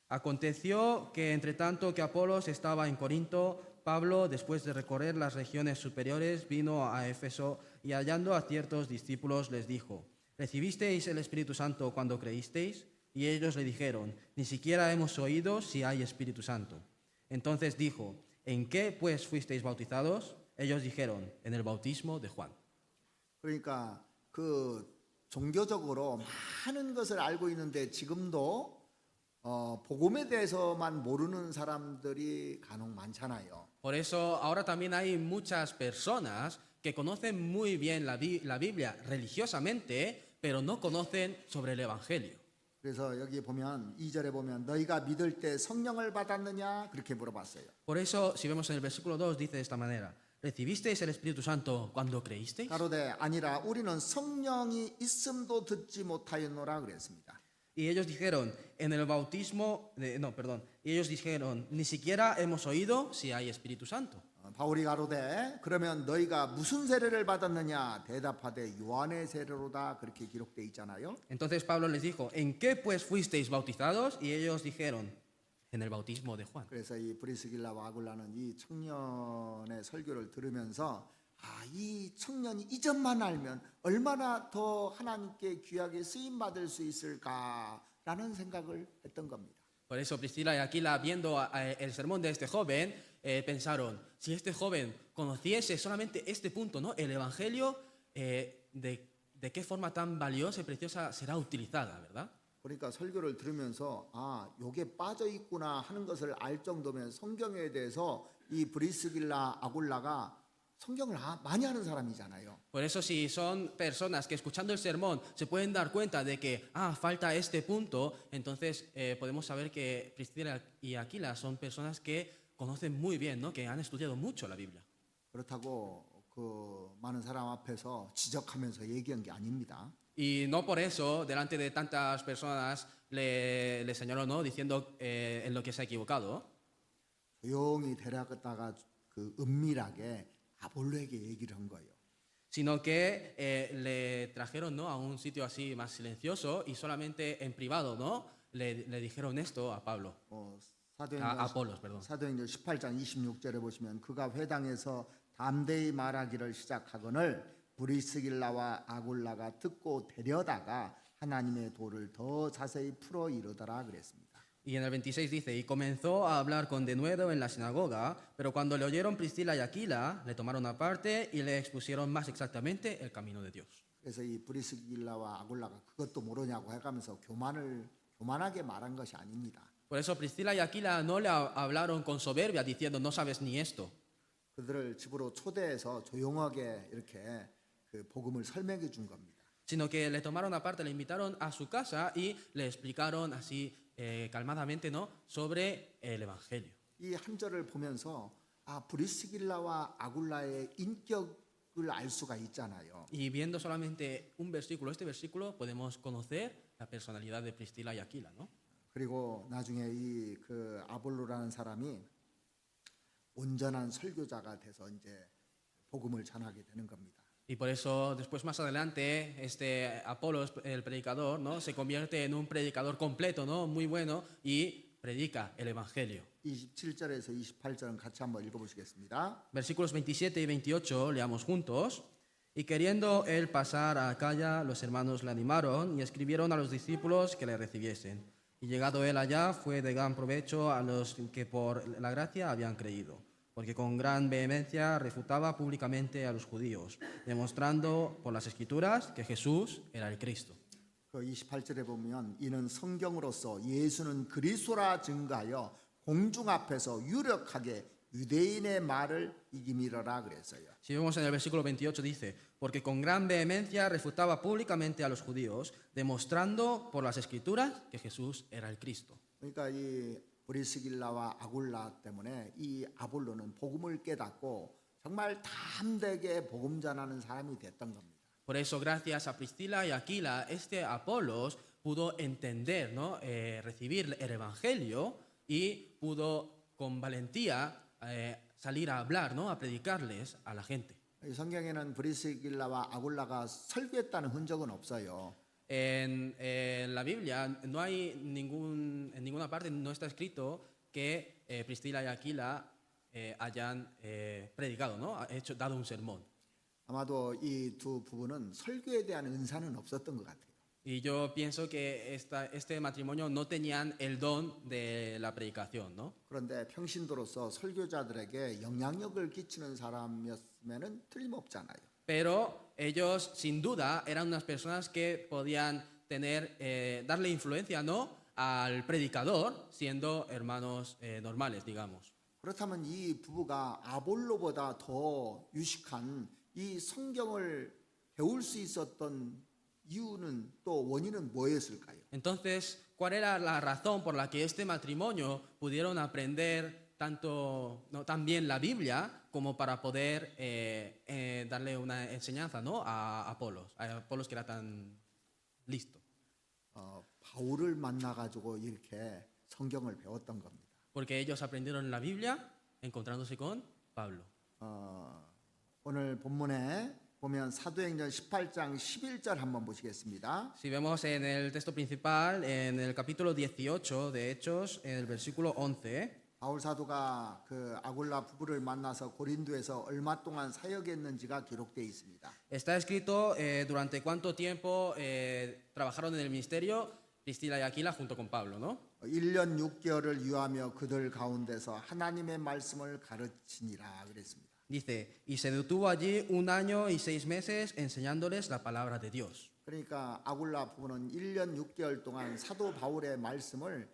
Aconteció que entre tanto que Apolos estaba en Corinto, Pablo, después de recorrer las regiones superiores, vino a Éfeso y hallando a ciertos discípulos les dijo, ¿recibisteis el Espíritu Santo cuando creísteis? Y ellos le dijeron, ni siquiera hemos oído si hay Espíritu Santo. Entonces dijo, ¿en qué pues fuisteis bautizados? Ellos dijeron, en el bautismo de Juan. 그러니까 그 종교적으로 많은 것을 알고 있는데 지금도 복음에 대해서만 모르는 사람들이 간혹 많잖아요. Por eso ahora también hay muchas personas que conocen muy bien la Biblia religiosamente, pero no conocen sobre el Evangelio. 그래서 여기 보면 2절에 보면 너희가 믿을 때 성령을 받았느냐 그렇게 물어봤어요. Por eso, si vemos en el versículo 2, dice de esta manera, ¿recibisteis el Espíritu Santo cuando creísteis? 가로되 아니라 우리는 성령이 있음도 듣지 못하였노라 그랬습니다. Y ellos dijeron, y ellos dijeron, ni siquiera hemos oído si hay Espíritu Santo. 바울이 가로되 그러면 너희가 무슨 세례를 받았느냐 대답하되 요한의 세례로다 그렇게 기록돼 있잖아요. Entonces Pablo les dijo, ¿en qué pues fuisteis bautizados? Y ellos dijeron, en el bautismo de Juan. 그래서 이 브리스길라와 아굴라는 이 청년의 설교를 들으면서 이 청년이 이전만 알면 얼마나 더 하나님께 귀하게 쓰임 받을 수 있을까라는 생각을 했던 겁니다. Por eso Priscila y Aquila, viendo el sermón de este joven, pensaron, si este joven conociese solamente este punto, ¿no? El Evangelio, de qué forma tan valiosa y preciosa será utilizada, ¿verdad? 그러니까 설교를 들으면서 요게 빠져 있구나 하는 것을 알 정도면 성경에 대해서 이 브리스길라 아굴라가 성경을 많이 아는 사람이잖아요. Por eso si son personas que escuchando el sermón se pueden dar cuenta de que falta este punto, entonces podemos saber que Priscila y Aquila son personas que conocen muy bien, ¿no? Que han estudiado mucho la Biblia. 그렇다고 그 많은 사람 앞에서 지적하면서 얘기한 게 아닙니다. Y no por eso, delante de tantas personas, le señaló, ¿no? Diciendo en lo que se ha equivocado. 조용히 데려갔다가 그 은밀하게 아볼로에게 얘기를 한 거예요. Sino que le trajeron, ¿no? A un sitio así más silencioso y solamente en privado, ¿no? Le dijeron esto a Pablo. A Apolos, perdón. 사도행전 18장 26절에 보시면 그가 회당에서 담대히 말하기를 시작하거늘 브리스길라와 아굴라가 듣고 데려다가 하나님의 도를 더 자세히 풀어 이르더라 그랬습니다. Y en el 26 dice, y comenzó a hablar con denuedo en la sinagoga, pero cuando le oyeron Priscila y Aquila, le tomaron aparte y le expusieron más exactamente el camino de Dios. 그래서 이 브리스길라와 아굴라가 그것도 모르냐고 해가면서 교만하게 말한 것이 아닙니다. Por eso Priscila y Aquila no le hablaron con soberbia diciendo, no sabes ni esto, 그들을 집으로 초대해서 조용하게 이렇게 그 복음을 설명해 준 겁니다. sino que le tomaron aparte, le invitaron a su casa y le explicaron así calmadamente, ¿no?, sobre el Evangelio. 이 한 절을 보면서 브리스길라와 아굴라의 인격을 알 수가 있잖아요. Y viendo solamente un versículo, este versículo, podemos conocer la personalidad de Priscila y Aquila, ¿no? 그리고 나중에 이 그 아볼로라는 사람이 온전한 설교자가 돼서 이제 복음을 전하게 되는 겁니다. Y por eso, después más adelante, este Apolos, el predicador, ¿no?, se convierte en un predicador completo, ¿no?, muy bueno, y predica el Evangelio. 27절에서 28절은 같이 한번 읽어보시겠습니다. Versículos 27 y 28, leamos juntos. Y queriendo él pasar a Acaya, los hermanos le animaron y escribieron a los discípulos que le recibiesen. Y llegado él allá, fue de gran provecho a los que por la gracia habían creído, porque con gran vehemencia refutaba públicamente a los judíos, demostrando por las Escrituras que Jesús era el Cristo. 그 28절에 보면 이는 성경으로서 예수는 그리스도라 증거하여 공중 앞에서 유력하게 유대인의 말을 이기미러라 그랬어요. Si vemos en el versículo 28 dice, porque con gran vehemencia refutaba públicamente a los judíos, demostrando por las Escrituras que Jesús era el Cristo. 그러니까 이 브리스길라와 아굴라 때문에 이 아볼로는 복음을 깨닫고 정말 담대게 복음 전하는 사람이 됐던 겁니다. Por eso, gracias a Priscila y Aquila, este Apolos pudo entender, ¿no?, recibir el Evangelio y pudo con valentía salir a hablar, ¿no?, a predicarles a la gente. 이 성경에는 브리스길라와 아굴라가 설교했다는 흔적은 없어요. En la Biblia no hay en ninguna parte no está escrito que Priscila y Aquila hayan predicado, ¿no?, dado un sermón. 아마도 이 두 부부는 설교에 대한 은사는 없었던 것 같아요. Y yo pienso que este matrimonio no tenían el don de la predicación, ¿no? 그런데 평신도로서 설교자들에게 영향력을 끼치는 사람이었으면 틀림없잖아요. Pero ellos, sin duda, eran unas personas que podían darle influencia, ¿no?, al predicador, siendo hermanos normales, digamos. 그렇다면 이 부부가 아볼로보다 더 유식한 이 성경을 배울 수 있었던 이유는 또 원인은 뭐였을까요? Entonces, ¿cuál era la razón por la que este matrimonio pudieron aprender tan bien la Biblia como para poder darle una enseñanza, ¿no?, a Apolos que era tan listo? 바울을 만나가지고 이렇게 성경을 배웠던 겁니다. Porque ellos aprendieron la Biblia encontrándose con Pablo. 오늘 본문에 보면 사도행전 18장 11절 한번 보시겠습니다. Si vemos en el texto principal, en el capítulo 18 de Hechos, en el versículo 11, 바울 사도가 그 아굴라 부부를 만나서 고린도에서 얼마 동안 사역했는지가 기록되어 있습니다. está escrito durante cuánto tiempo trabajaron en el ministerio Priscila y Aquila junto con Pablo, ¿no? 1년 6개월을 유하며 그들 가운데서 하나님의 말씀을 가르치니라 그랬습니다. Dice, y se detuvo allí 1 año y 6 meses enseñándoles la palabra de Dios. 그러니까 아굴라 부부는 1년 6개월 동안 사도 바울의 말씀을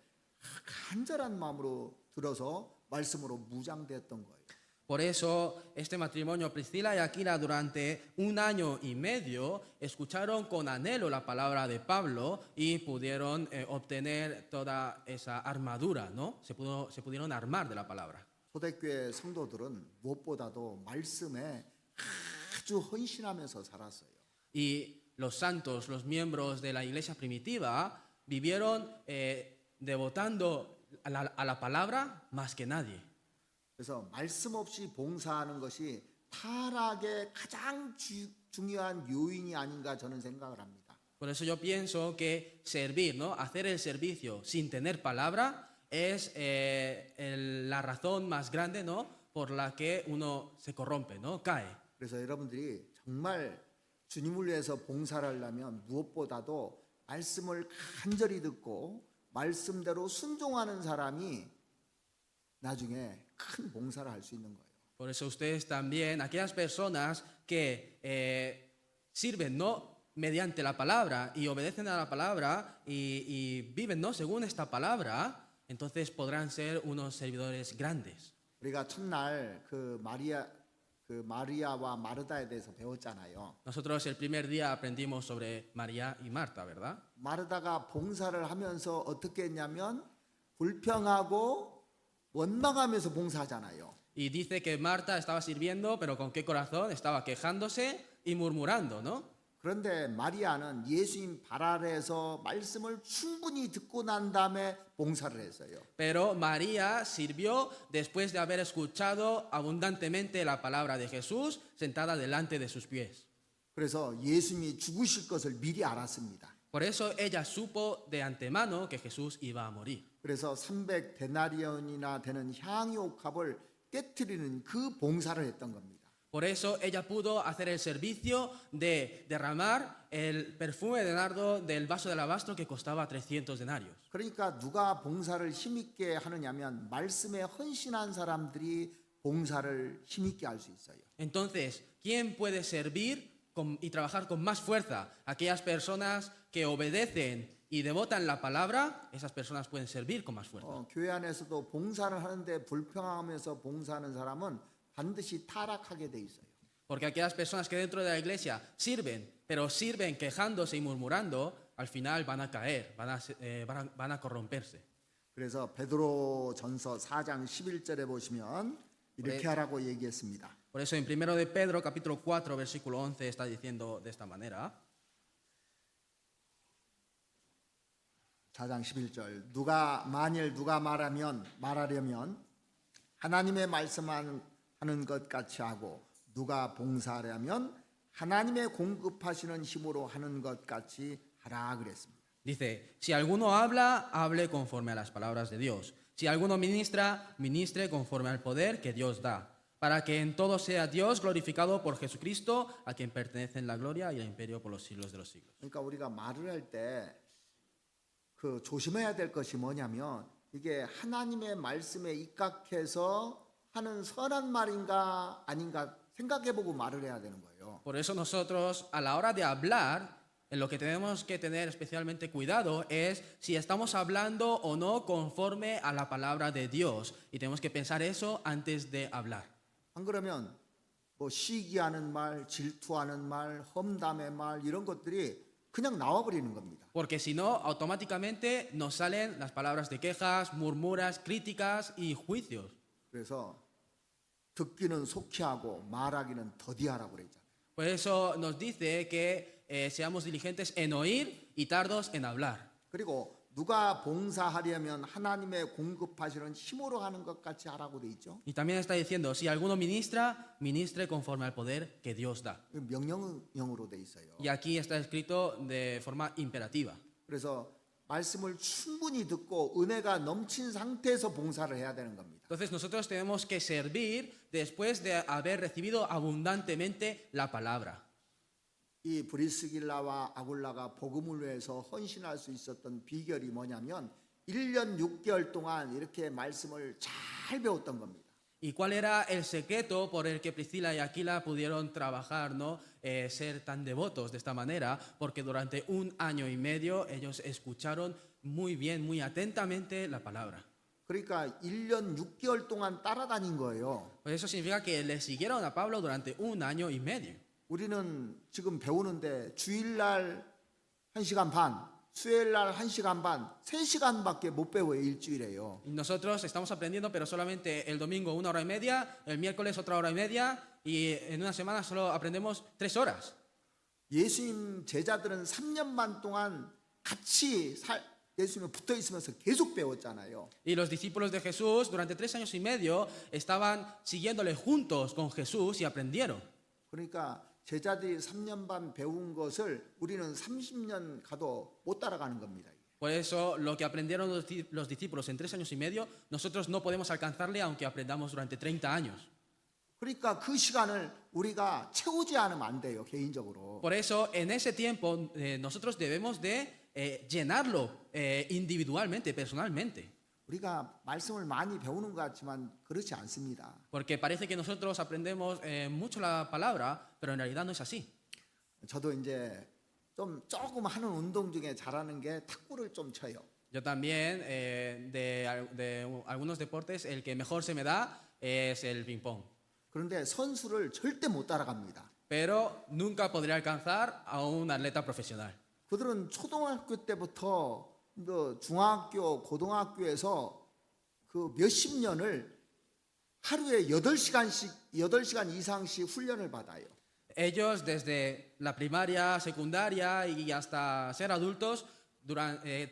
간절한 마음으로 들어서 말씀으로 무장됐던 거예요. Por eso, este matrimonio, Priscila y Aquila, durante 1 año y medio, escucharon con anhelo la palabra de Pablo y pudieron obtener toda esa armadura, ¿no? Se pudieron armar de la palabra. 초대교회 성도들은 무엇보다도 말씀에 아주 헌신하면서 살았어요. Y los santos, los miembros de la iglesia primitiva, vivieron devotando a la palabra más que nadie. 그래서 말씀 없이 봉사하는 것이 타락의 가장 중요한 요인이 아닌가 저는 생각을 합니다. Por eso yo pienso que servir, ¿no?, hacer el servicio sin tener palabra es la razón más grande, ¿no?, por la que uno se corrompe, ¿no?, cae. 그래서 여러분들이 정말 주님을 위해서 봉사를 하려면 무엇보다도 말씀을 간절히 듣고 말씀대로 순종하는 사람이 나중에 큰 봉사를 할 수 있는 거예요. Por eso ustedes también, aquellas personas que sirven no mediante la palabra y obedecen a la palabra y viven no según esta palabra, entonces podrán ser unos servidores grandes. 우리가 첫날 그 마리아와 마르다에 대해서 배웠잖아요. Nosotros el primer día aprendimos sobre María y Marta, ¿verdad? 마르다가 봉사를 하면서 어떻게 했냐면 불평하고 원망하면서 봉사하잖아요. Y dice que Marta estaba sirviendo, pero ¿con qué corazón? Estaba quejándose y murmurando, ¿no? 그런데 마리아는 예수님 발 아래에서 말씀을 충분히 듣고 난 다음에 봉사를 했어요. Pero María sirvió después de haber escuchado abundantemente la palabra de Jesús sentada delante de sus pies. 그래서 예수님이 죽으실 것을 미리 알았습니다. Por eso ella supo de antemano que Jesús iba a morir. 그래서 300데나리온이나 되는 향유옥합을 깨트리는 그 봉사를 했던 겁니다. Por eso ella pudo hacer el servicio de derramar el perfume de nardo del vaso de alabastro que costaba 300 denarios. 그러니까 누가 봉사를 힘있게 하느냐면 말씀에 헌신한 사람들이 봉사를 힘있게 할 수 있어요. Entonces, ¿quién puede servir y trabajar con más fuerza? Aquellas personas que obedecen y devotan la palabra, esas personas pueden servir con más fuerza. 교회 안에서도 봉사를 하는데 불평하면서 봉사하는 사람은 반드시 타락하게 돼 있어요. Porque aquellas personas que dentro de la iglesia sirven, pero sirven quejándose y murmurando, al final van a caer, van a corromperse. 그래서 베드로전서 4장 11절에 보시면 이렇게 하라고 얘기했습니다. Por eso en 1 de Pedro capítulo 4 versículo 11 está diciendo de esta manera. 4장 11절 만일 누가 말하려면 하나님의 말씀하는 것 같이 하고 누가 봉사하려면 하나님의 공급하시는 힘으로 하는 것 같이 하라 그랬습니다. Dice, si alguno habla, hable conforme a las palabras de Dios. Si alguno ministra, ministre conforme al poder que Dios da, para que en todo sea Dios glorificado por Jesucristo, a quien pertenecen la gloria y el imperio por los siglos de los siglos. 그러니까 우리가 말을 할 때 그 조심해야 될 것이 뭐냐면 이게 하나님의 말씀에 입각해서 하는 선한 말인가 아닌가 생각해보고 말을 해야 되는 거예요. Por eso nosotros a la hora de hablar, en lo que tenemos que tener especialmente cuidado es si estamos hablando o no conforme a la palabra de Dios. Y tenemos que pensar eso antes de hablar. 안 그러면 뭐 시기하는 말, 질투하는 말, 험담의 말 이런 것들이 그냥 나와버리는 겁니다. Porque si no, automáticamente nos salen las palabras de quejas, murmuras, críticas y juicios. 그래서 듣기는 속히 하고 말하기는 더디 하라고 그랬잖아요. Por eso nos dice que seamos diligentes en oír y tardos en hablar. 그리고 누가 봉사하려면 하나님의 공급하시는 힘으로 하는 것 같이 하라고 돼 있죠. Y también está diciendo, si alguno ministra, ministre conforme al poder que Dios da. 명령형으로 돼 있어요. Y aquí está escrito de forma imperativa. 그래서 말씀을 충분히 듣고 은혜가 넘친 상태에서 봉사를 해야 되는 겁니다. Entonces nosotros tenemos que servir después de haber recibido abundantemente la palabra. 이 브리스길라와 아굴라가 복음을 위해서 헌신할 수 있었던 비결이 뭐냐면 1년 6개월 동안 이렇게 말씀을 잘 배웠던 겁니다. ¿Y cuál era el secreto por el que Priscila y Aquila pudieron trabajar, no ser tan devotos de esta manera? Porque durante 1 año y medio ellos escucharon muy bien, muy atentamente la palabra. 그러니까 1년 6개월 동안 따라다닌 거예요. Pues eso significa que le siguieron a Pablo durante 1 año y medio. 우리는 지금 배우는데 주일날 1시간 반, 수요일날 1시간 반, 3시간밖에 못 배워요, 일주일에요. Y nosotros estamos aprendiendo, pero solamente el domingo 1 hora y media, el miércoles 1 hora y media, y en una semana solo aprendemos 3 horas. 예수님 제자들은 3년 반 동안 같이 예수님에 붙어 있으면서 계속 배웠잖아요. Y los discípulos de Jesús durante 3 años y medio estaban siguiéndole juntos con Jesús y aprendieron. 그러니까 제자들이 3년 반 배운 것을 우리는 30년 가도 못 따라가는 겁니다. Por eso lo que aprendieron los discípulos en 3 años y medio, nosotros no podemos alcanzarle aunque aprendamos durante 30 años. 그러니까 그 시간을 우리가 채우지 않으면 안 돼요, 개인적으로. Por eso, en ese tiempo, nosotros debemos de llenarlo individualmente, personalmente. 우리가 말씀을 많이 배우는 것 같지만 그렇지 않습니다. Porque parece que nosotros aprendemos mucho la palabra, pero en realidad no es así. 저도 이제 좀 조금 하는 운동 중에 잘하는 게 탁구를 좀 쳐요. Yo también, de algunos deportes, el que mejor se me da es el ping-pong. 그런데 선수를 절대 못 따라갑니다. Pero nunca podré alcanzar a un atleta profesional. 그들은 초등학교 때부터 그 중학교, 고등학교에서 그 몇십 년을 하루에 8시간 이상씩 훈련을 받아요. Ellos desde la primaria, secundaria y hasta ser adultos,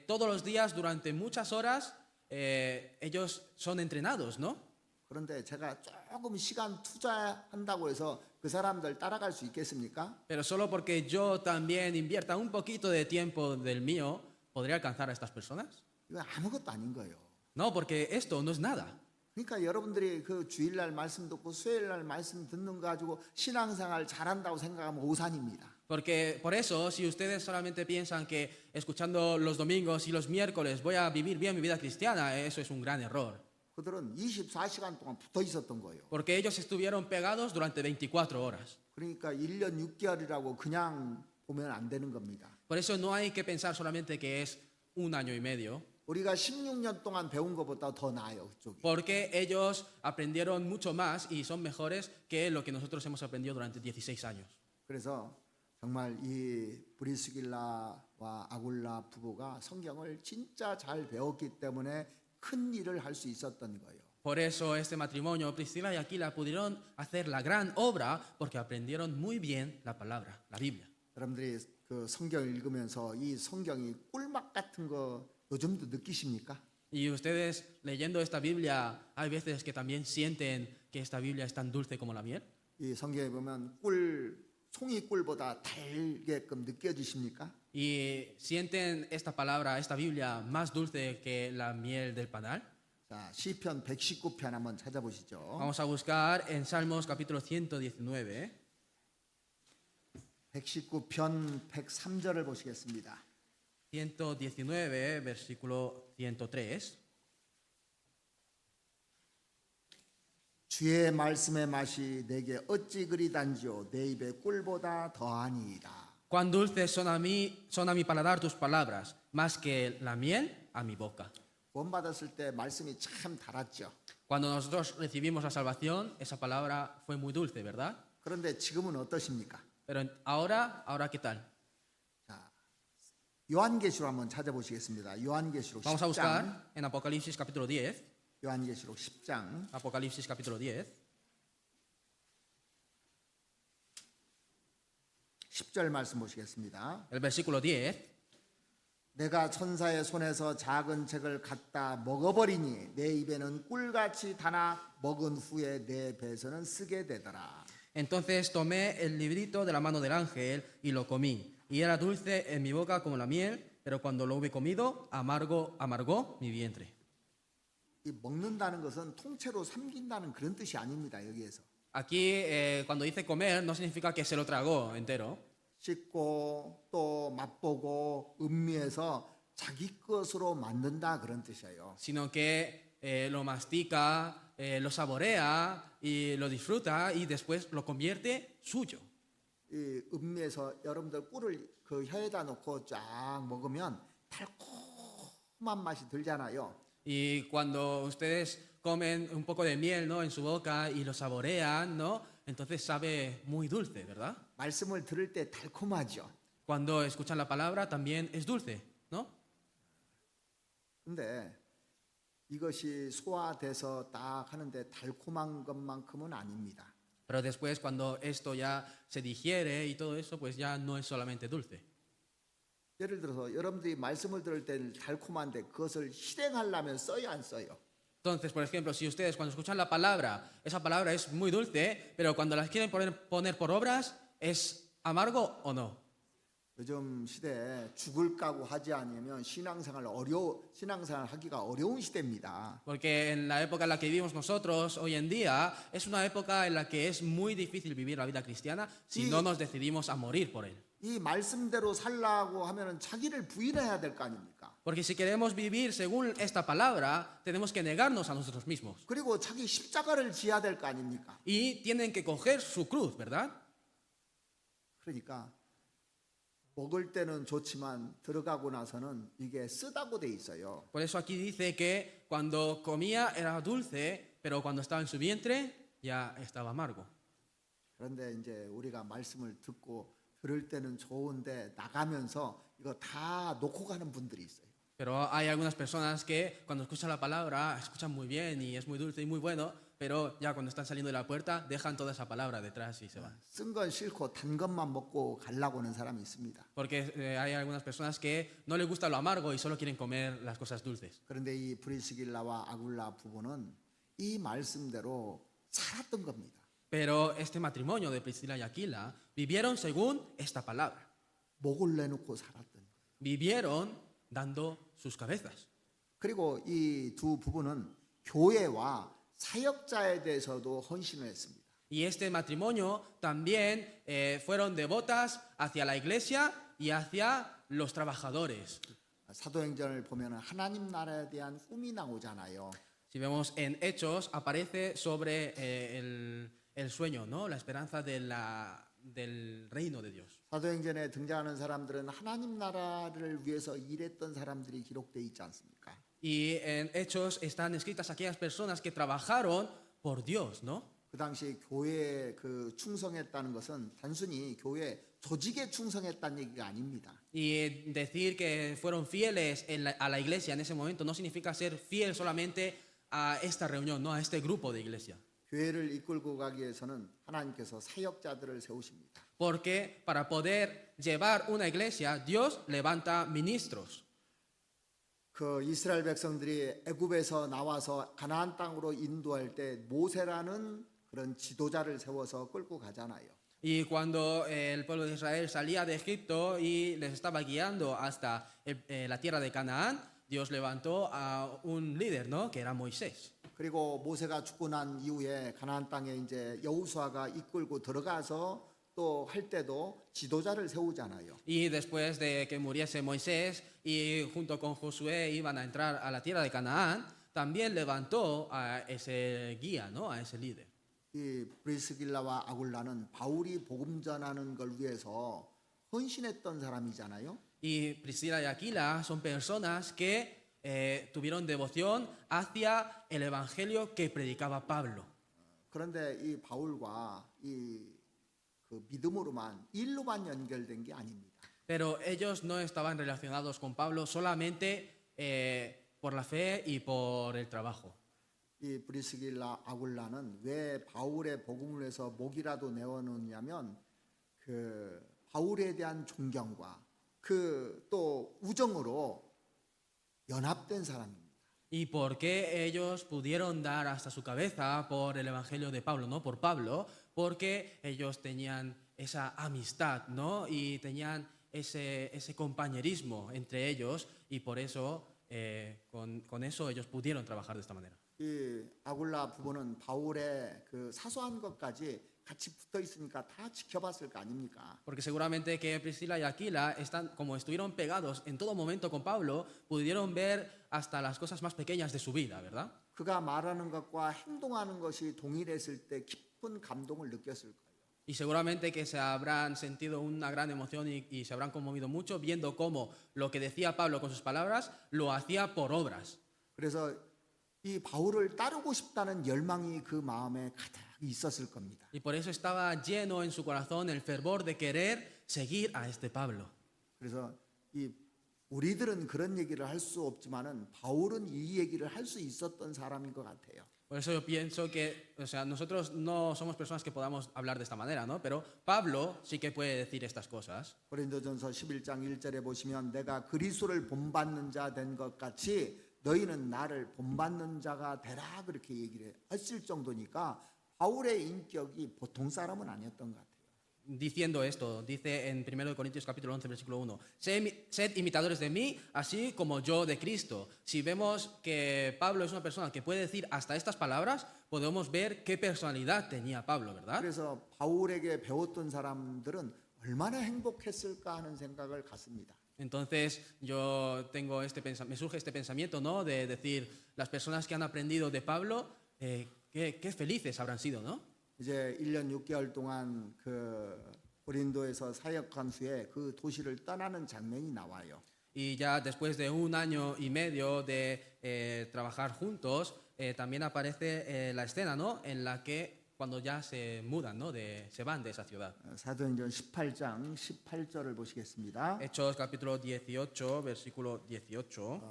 todos los días, durante muchas horas, ellos son entrenados, ¿no? 그런데 제가 조금 시간 투자한다고 해서 그 사람들 따라갈 수 있겠습니까? Pero solo porque yo también invierta un poquito de tiempo del mío, ¿podría alcanzar a estas personas? 이거 아무것도 아닌 거예요. No, porque esto no es nada. 그러니까 여러분들이 그 주일날 말씀 듣고 수요일날 말씀 듣는 거 가지고 신앙생활 잘한다고 생각하면 오산입니다. Porque por eso, si ustedes solamente piensan que escuchando los domingos y los miércoles voy a vivir bien mi vida cristiana, eso es un gran error. 그들은 24시간 동안 붙어 있었던 거예요. Porque ellos estuvieron pegados durante 24 horas. 그러니까 1년 6개월이라고 그냥 보면 안 되는 겁니다. Por eso no hay que pensar solamente que es un año y medio, 우리가 16년 동안 배운 것보다 더 나아요, 그쪽이. porque ellos aprendieron mucho más y son mejores que lo que nosotros hemos aprendido durante 16 años. 그래서 정말 이 브리스길라와 아굴라 부부가 성경을 진짜 잘 배웠기 때문에 큰 일을 할 수 있었던 거예요. Por eso este matrimonio, Priscila y Aquila, pudieron hacer la gran obra porque aprendieron muy bien la palabra, la Biblia. 여러분들이 그 성경을 읽으면서 이 성경이 꿀맛 같은 거 요즘도 느끼십니까? Y ustedes leyendo esta Biblia, hay veces que también sienten que esta Biblia es tan dulce como la miel. 이 성경에 보면 송이 꿀보다 달게끔 느껴지십니까? Y sienten esta palabra, esta Biblia, más dulce que la miel del panal. 자, 시편 119편 한번 찾아보시죠. Vamos a buscar en Salmos capítulo 119. 119편 103절을 보시겠습니다. 119, versículo 103. 주의 말씀의 맛이 내게 어찌 그리 단지요 내 입에 꿀보다 더하니이다. Cuán dulces son a mi paladar tus palabras, más que la miel a mi boca. 구원 받았을 때 말씀이 참 달았죠. Cuando nosotros recibimos la salvación, esa palabra fue muy dulce, ¿verdad? 그런데 지금은 어떠십니까? Pero ahora ¿qué tal? 자, 요한계시록 한번 찾아보시겠습니다. 요한계시록 Vamos a 10장. buscar en Apocalipsis capítulo 10. 요한계시록 10장. Apocalipsis capítulo 10. 10절 말씀 보시겠습니다. El versículo 10. 내가 천사의 손에서 작은 책을 갖다 먹어버리니 내 입에는 꿀같이 다나 먹은 후에 내 배에서는 쓰게 되더라. Entonces tomé el librito de la mano del ángel y lo comí. Y era dulce en mi boca como la miel, pero cuando lo hube comido, amargó mi vientre. 이 먹는다는 것은 통째로 삼킨다는 그런 뜻이 아닙니다. 여기에서. Aquí, cuando dice comer, no significa que se lo tragó entero, 씻고 또 맛보고 음미해서 자기 것으로 만든다 그런 뜻이에요. sino que lo mastica, lo saborea y lo disfruta y después lo convierte suyo. 이 음미해서 여러분들 꿀을 그 혀에다 놓고 쫙 먹으면 달콤한 맛이 들잖아요. Y cuando ustedes comen un poco de miel, ¿no?, en su boca y lo saborean, ¿no?, entonces sabe muy dulce, ¿verdad? 말씀을 들을 때 달콤하죠. Cuando escuchan la palabra también es dulce, ¿no? 근데 이것이 소화돼서 딱 하는데 달콤한 것만큼은 아닙니다. Pero después cuando esto ya se digiere y todo eso, pues ya no es solamente dulce. 예를 들어서 여러분들이 말씀을 들을 때는 달콤한데 그것을 실행하려면 써요 안 써요? Entonces, por ejemplo, si ustedes cuando escuchan la palabra, esa palabra es muy dulce, pero cuando la quieren poner por obras, ¿es amargo o no? 요즘 시대에 죽을 각오 하지 않으면 신앙생활 하기가 어려운 시대입니다. Porque en la época en la que vivimos nosotros hoy en día es una época en la que es muy difícil vivir la vida cristiana si Y- no nos decidimos a morir por él. 이 말씀대로 살라고 하면은 자기를 부인해야 될 거 아닙니까? Porque si queremos vivir según esta palabra, tenemos que negarnos a nosotros mismos. 그리고 자기 십자가를 지어야 될 거 아닙니까? Y tienen que coger su cruz, ¿verdad? 그러니까 먹을 때는 좋지만 들어가고 나서는 이게 쓰다고 돼 있어요. Por eso aquí dice que cuando comía era dulce, pero cuando estaba en su vientre ya estaba amargo. 그런데 이제 우리가 말씀을 듣고 들을 때는 좋은데 나가면서 이거 다 놓고 가는 분들이 있어요. Pero hay algunas personas que cuando escuchan la palabra escuchan muy bien y es muy dulce y muy bueno, pero ya cuando están saliendo de la puerta dejan toda esa palabra detrás y se van. 쓴 건 싫고 단 것만 먹고 가려고 하는 사람이 있습니다. Porque hay algunas personas que no les gusta lo amargo y solo quieren comer las cosas dulces. 그런데 이 브리스길라와 아굴라 부부는 이 말씀대로 살았던 겁니다. Pero este matrimonio de Priscila y Aquila vivieron según esta palabra. 목을 내놓고 살았던 거예요. Vivieron dando sus cabezas. 그리고 이 두 부부는 교회와 사역자에 대해서도 헌신을 했습니다. Y este matrimonio también fueron devotas hacia la iglesia y hacia los trabajadores. 사도행전을 보면 하나님 나라에 대한 꿈이 나오잖아요. Si vemos en Hechos, aparece sobre el sueño, ¿no? La esperanza del reino de Dios. 사도행전에 등장하는 사람들은 하나님 나라를 위해서 일했던 사람들이 기록되어 있지 않습니까? Y en Hechos están escritas aquellas personas que trabajaron por Dios, ¿no? 그 당시 교회에 그 충성했다는 것은 단순히 교회 조직에 충성했다는 얘기가 아닙니다. Y decir que fueron fieles a la iglesia en ese momento no significa ser fiel solamente a esta reunión, no a este grupo de iglesia. 교회를 이끌고 가기 위해서는 하나님께서 사역자들을 세우십니다. Porque para poder llevar una iglesia, Dios levanta ministros. 그 이스라엘 백성들이 애굽에서 나와서 가나안 땅으로 인도할 때 모세라는 그런 지도자를 세워서 끌고 가잖아요. Y cuando el pueblo de Israel salía de Egipto y les estaba guiando hasta la tierra de Canaán, Dios levantó a un líder, ¿no? Que era Moisés. 그리고 mose가 죽고 난 이후에 가나안 땅에 이제 여호수아가 이끌고 들어가서 또 할 때도 지도자를 세우잖아요. Y después de que muriese Moisés y junto con Josué iban a entrar a la tierra de Canaán, también levantó a ese guía, ¿no? A ese líder. 이 브리스길라와 아굴라는 바울이 복음 전하는 걸 위해서 헌신했던 사람이잖아요. Y Priscila y Aquila son personas que tuvieron devoción hacia el evangelio que predicaba Pablo. 그런데 이 바울과 이 그 믿음으로만 일로만 연결된 게 아닙니다. Pero ellos no estaban relacionados con Pablo solamente por la fe y por el trabajo. 이 브리스길라 아굴라는 왜 바울의 복음을 해서 목이라도 내어놓냐면 그 바울에 대한 존경과 그 또 우정으로 연합된 사람입니다. ¿Y por qué ellos pudieron dar hasta su cabeza por el evangelio de Pablo, ¿no? Por Pablo, porque ellos tenían esa amistad, ¿no? Y tenían ese compañerismo entre ellos y por eso, con eso ellos pudieron trabajar de esta manera. 이 아굴라 부부는 바울의 그 사소한 것까지 같이 붙어 있으니까 다 지켜봤을 거 아닙니까? Porque seguramente que Priscila y Aquila, como estuvieron pegados en todo momento con Pablo, pudieron ver hasta las cosas más pequeñas de su vida, ¿verdad? 그가 말하는 것과 행동하는 것이 동일했을 때 깊은 감동을 느꼈을 거예요. Y seguramente que se habrán sentido una gran emoción y se habrán conmovido mucho viendo cómo lo que decía Pablo con sus palabras lo hacía por obras. 그래서 이 바울을 따르고 싶다는 열망이 그 마음에 가득 있었을 겁니다. Y por eso estaba lleno en su corazón el fervor de querer seguir a este Pablo. 그래서 이 우리들은 그런 얘기를 할 수 없지만은 바울은 이 얘기를 할 수 있었던 사람인 것 같아요. Por eso yo pienso que, o sea, nosotros no somos personas que podamos hablar de esta manera, ¿no? Pero Pablo sí que puede decir estas cosas. 고린도전서 11장 1절에 보시면 내가 그리스도를 본받는 자 된 것 같이 너희는 나를 본받는 자가 되라 그렇게 얘기를 했을 정도니까 바울의 인격이 보통 사람은 아니었던 것 같아요. diciendo esto. Dice en 1 Corintios capítulo 11, versículo 1. Sed imitadores de mí, así como yo de Cristo. Si vemos que Pablo es una persona que puede decir hasta estas palabras, podemos ver qué personalidad tenía Pablo, ¿verdad? 그래서 바울에게 배웠던 사람들은 얼마나 행복했을까 하는 생각을 갖습니다. Entonces yo tengo me surge este pensamiento, ¿no? De decir, las personas que han aprendido de Pablo, qué felices habrán sido, ¿no? 이제 1년 6개월 동안 그 고린도에서 사역한 후에 그 도시를 떠나는 장면이 나와요. Y ya después de 1 año y medio de trabajar juntos, también aparece la escena, ¿no? En la que cuando ya se mudan, ¿no? Se van de esa ciudad. 사도행전 18장 18절을 보시겠습니다. Hechos capítulo 18, versículo 18.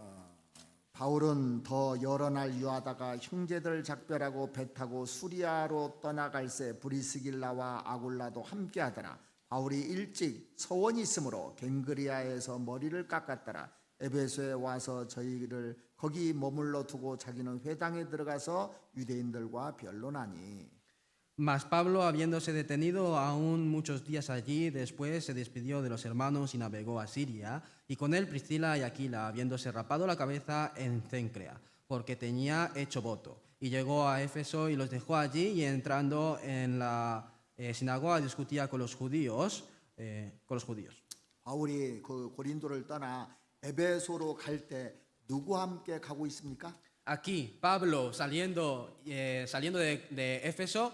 바울은 더 여러 날 유하다가 형제들 작별하고 배 타고 수리아로 떠나갈새 브리스길라와 아굴라도 함께하더라. 바울이 일찍 서원이 있으므로 갱그리아에서 머리를 깎았더라. 에베소에 와서 저희를 거기 머물러 두고 자기는 회당에 들어가서 유대인들과 변론하니. Mas Pablo, habiéndose detenido aún muchos días allí, después se despidió de los hermanos y navegó a Siria, y con él Priscila y Aquila, habiéndose rapado la cabeza en Cencrea, porque tenía hecho voto. Y llegó a Éfeso y los dejó allí, y entrando en la sinagoga discutía con los judíos. 바울이 그 고린도를 떠나 에베소로 갈 때 누구와 함께 가고 있습니까? Aquí, Pablo saliendo de Éfeso,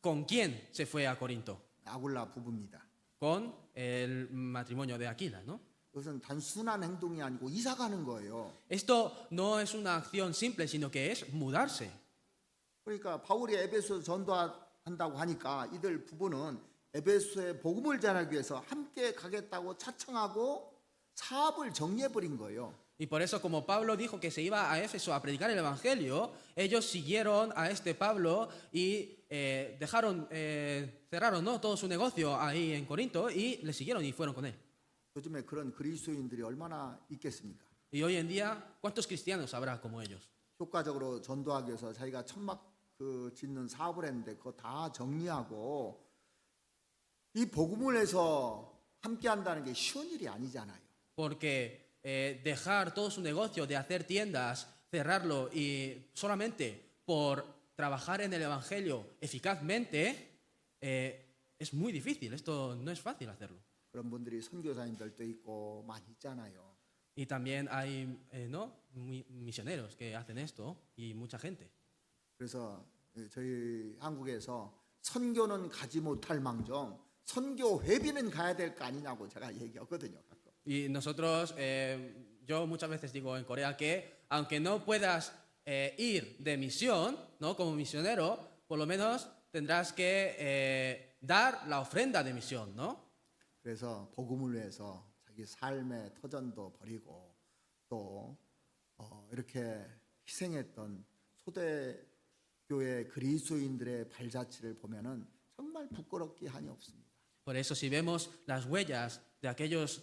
¿con quién se fue a Corinto? 아굴라 부부입니다. Con el matrimonio de Aquila, ¿no? 이것은 단순한 행동이 아니고 이사 가는 거예요. Esto no es una acción simple, sino que es mudarse. 그러니까 바울이 에베소 전도한다고 하니까 이들 부부는 에베소에 복음을 전하기 위해서 함께 가겠다고 차청하고 사업을 정리해 버린 거예요. Y por eso, como Pablo dijo que se iba a Éfeso a predicar el Evangelio, ellos siguieron a este Pablo y cerraron, ¿no? todo su negocio ahí en Corinto y le siguieron y fueron con él. 요즘에 그런 그리스도인들이 얼마나 있겠습니까? Y hoy en día, ¿cuántos cristianos habrá como ellos? 효과적으로 전도하기 위해서 자기가 천막 짓는 사업을 했는데 그거 다 정리하고 이 복음을 해서 함께 한다는 게 쉬운 일이 아니잖아요. Porque dejar todo su negocio de hacer tiendas, cerrarlo y solamente por trabajar en el Evangelio eficazmente, es muy difícil. Esto no es fácil hacerlo. 그런 분들이 선교사님들도 있고 많이 있잖아요. Y también hay ¿no? misioneros que hacen esto y mucha gente. 그래서 저희 한국에서 선교는 가지 못할 망정 선교 회비는 가야 될 거 아니냐고 제가 얘기하거든요. Y nosotros, yo muchas veces digo en Corea que aunque no puedas ir de misión, ¿no? como misionero, por lo menos tendrás que dar la ofrenda de misión, ¿no? 그래서 복음을 위해서 자기 삶의 터전도 버리고 또 이렇게 희생했던 초대교회 그리스도인들의 발자취를 보면은 정말 부끄럽기 한이 없습니다. Por eso, si vemos las huellas de aquellos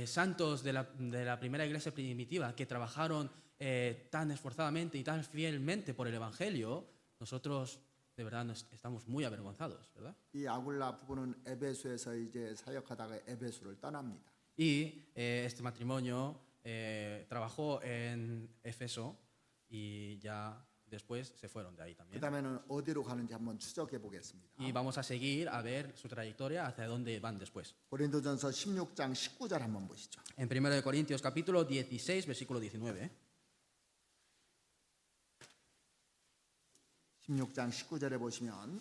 santos de la primera iglesia primitiva que trabajaron tan esforzadamente y tan fielmente por el Evangelio, nosotros de verdad estamos muy avergonzados, ¿verdad? 이 아굴라 부부는 에베소에서 이제 사역하다가 에베소를 떠납니다. Y este matrimonio trabajó en Éfeso y ya después se fueron de ahí también. 그다음에는 어디로 가는지 한번 추적해 보겠습니다. Y vamos a seguir a ver su trayectoria hacia dónde van después. 고린도전서 16장 19절 한번 보시죠. En 1 Corintios capítulo 16, versículo 19. 16장 19절에 보시면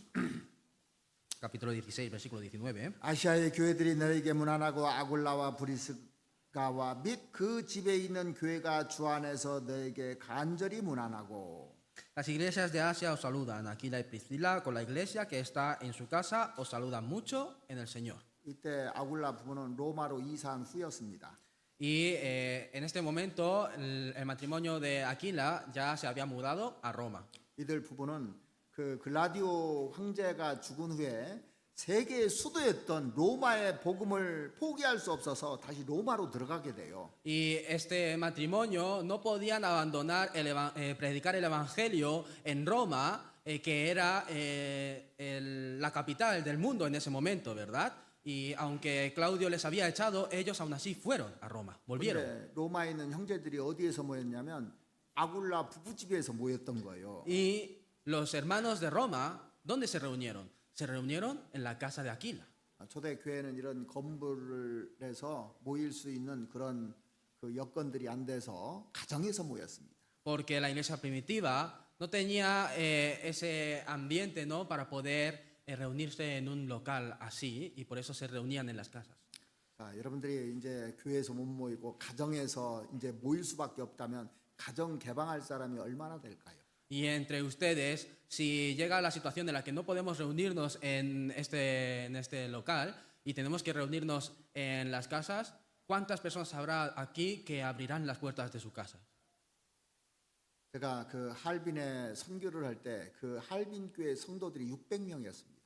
Capítulo 16, versículo 19. 아시아의 교회들이 너에게 문안하고 아굴라와 브리스가와 및 그 집에 있는 교회가 주 안에서 너에게 간절히 문안하고 Las iglesias de Asia os saludan. Aquila y Priscila con la iglesia que está en su casa os saludan mucho en el Señor. 이때 아굴라 부부는 로마로 이사한 후였습니다. Y en este momento el matrimonio de Aquila ya se había mudado a Roma. 이들 부부는 그 글라디오 황제가 죽은 후에 세계의 수도였던 로마의 복음을 포기할 수 없어서 다시 로마로 들어가게 돼요. Y este matrimonio no podían abandonar predicar el evangelio en Roma, que era la capital del mundo en ese momento, ¿verdad? Y aunque Claudio les había echado, ellos aún así fueron a Roma, volvieron. 근데 로마에 있는 형제들이 어디에서 모였냐면 아굴라 부부집에서 모였던 거예요. Y los hermanos de Roma, ¿dónde se reunieron? Se reunieron en la casa de Aquila. 초대 교회는 이런 건물을 해서 모일 수 있는 그런 그 여건들이 안 돼서 가정에서 모였습니다. Porque la iglesia primitiva no tenía ese ambiente, ¿no?, para poder reunirse en un local así, y por eso se reunían en las casas. 자, 여러분들이 이제 교회에서 못 모이고 가정에서 이제 모일 수밖에 없다면 가정 개방할 사람이 얼마나 될까요? Y entre ustedes, si llega la situación en la que no podemos reunirnos en este local y tenemos que reunirnos en las casas, ¿cuántas personas habrá aquí que abrirán las puertas de su casa? 제가 그 할빈에 선교를 할 때 그 할빈 교회 성도들이 600명이었습니다.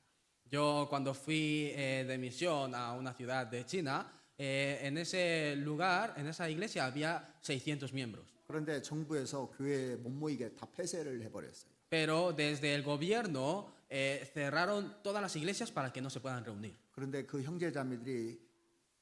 Yo cuando fui de misión a una ciudad de China, en ese lugar, en esa iglesia había 600 miembros. 그런데 정부에서 교회에 못 모이게 다 폐쇄를 해버렸어요. Pero desde el gobierno cerraron todas las iglesias para que no se puedan reunir. 그런데 그 형제자매들이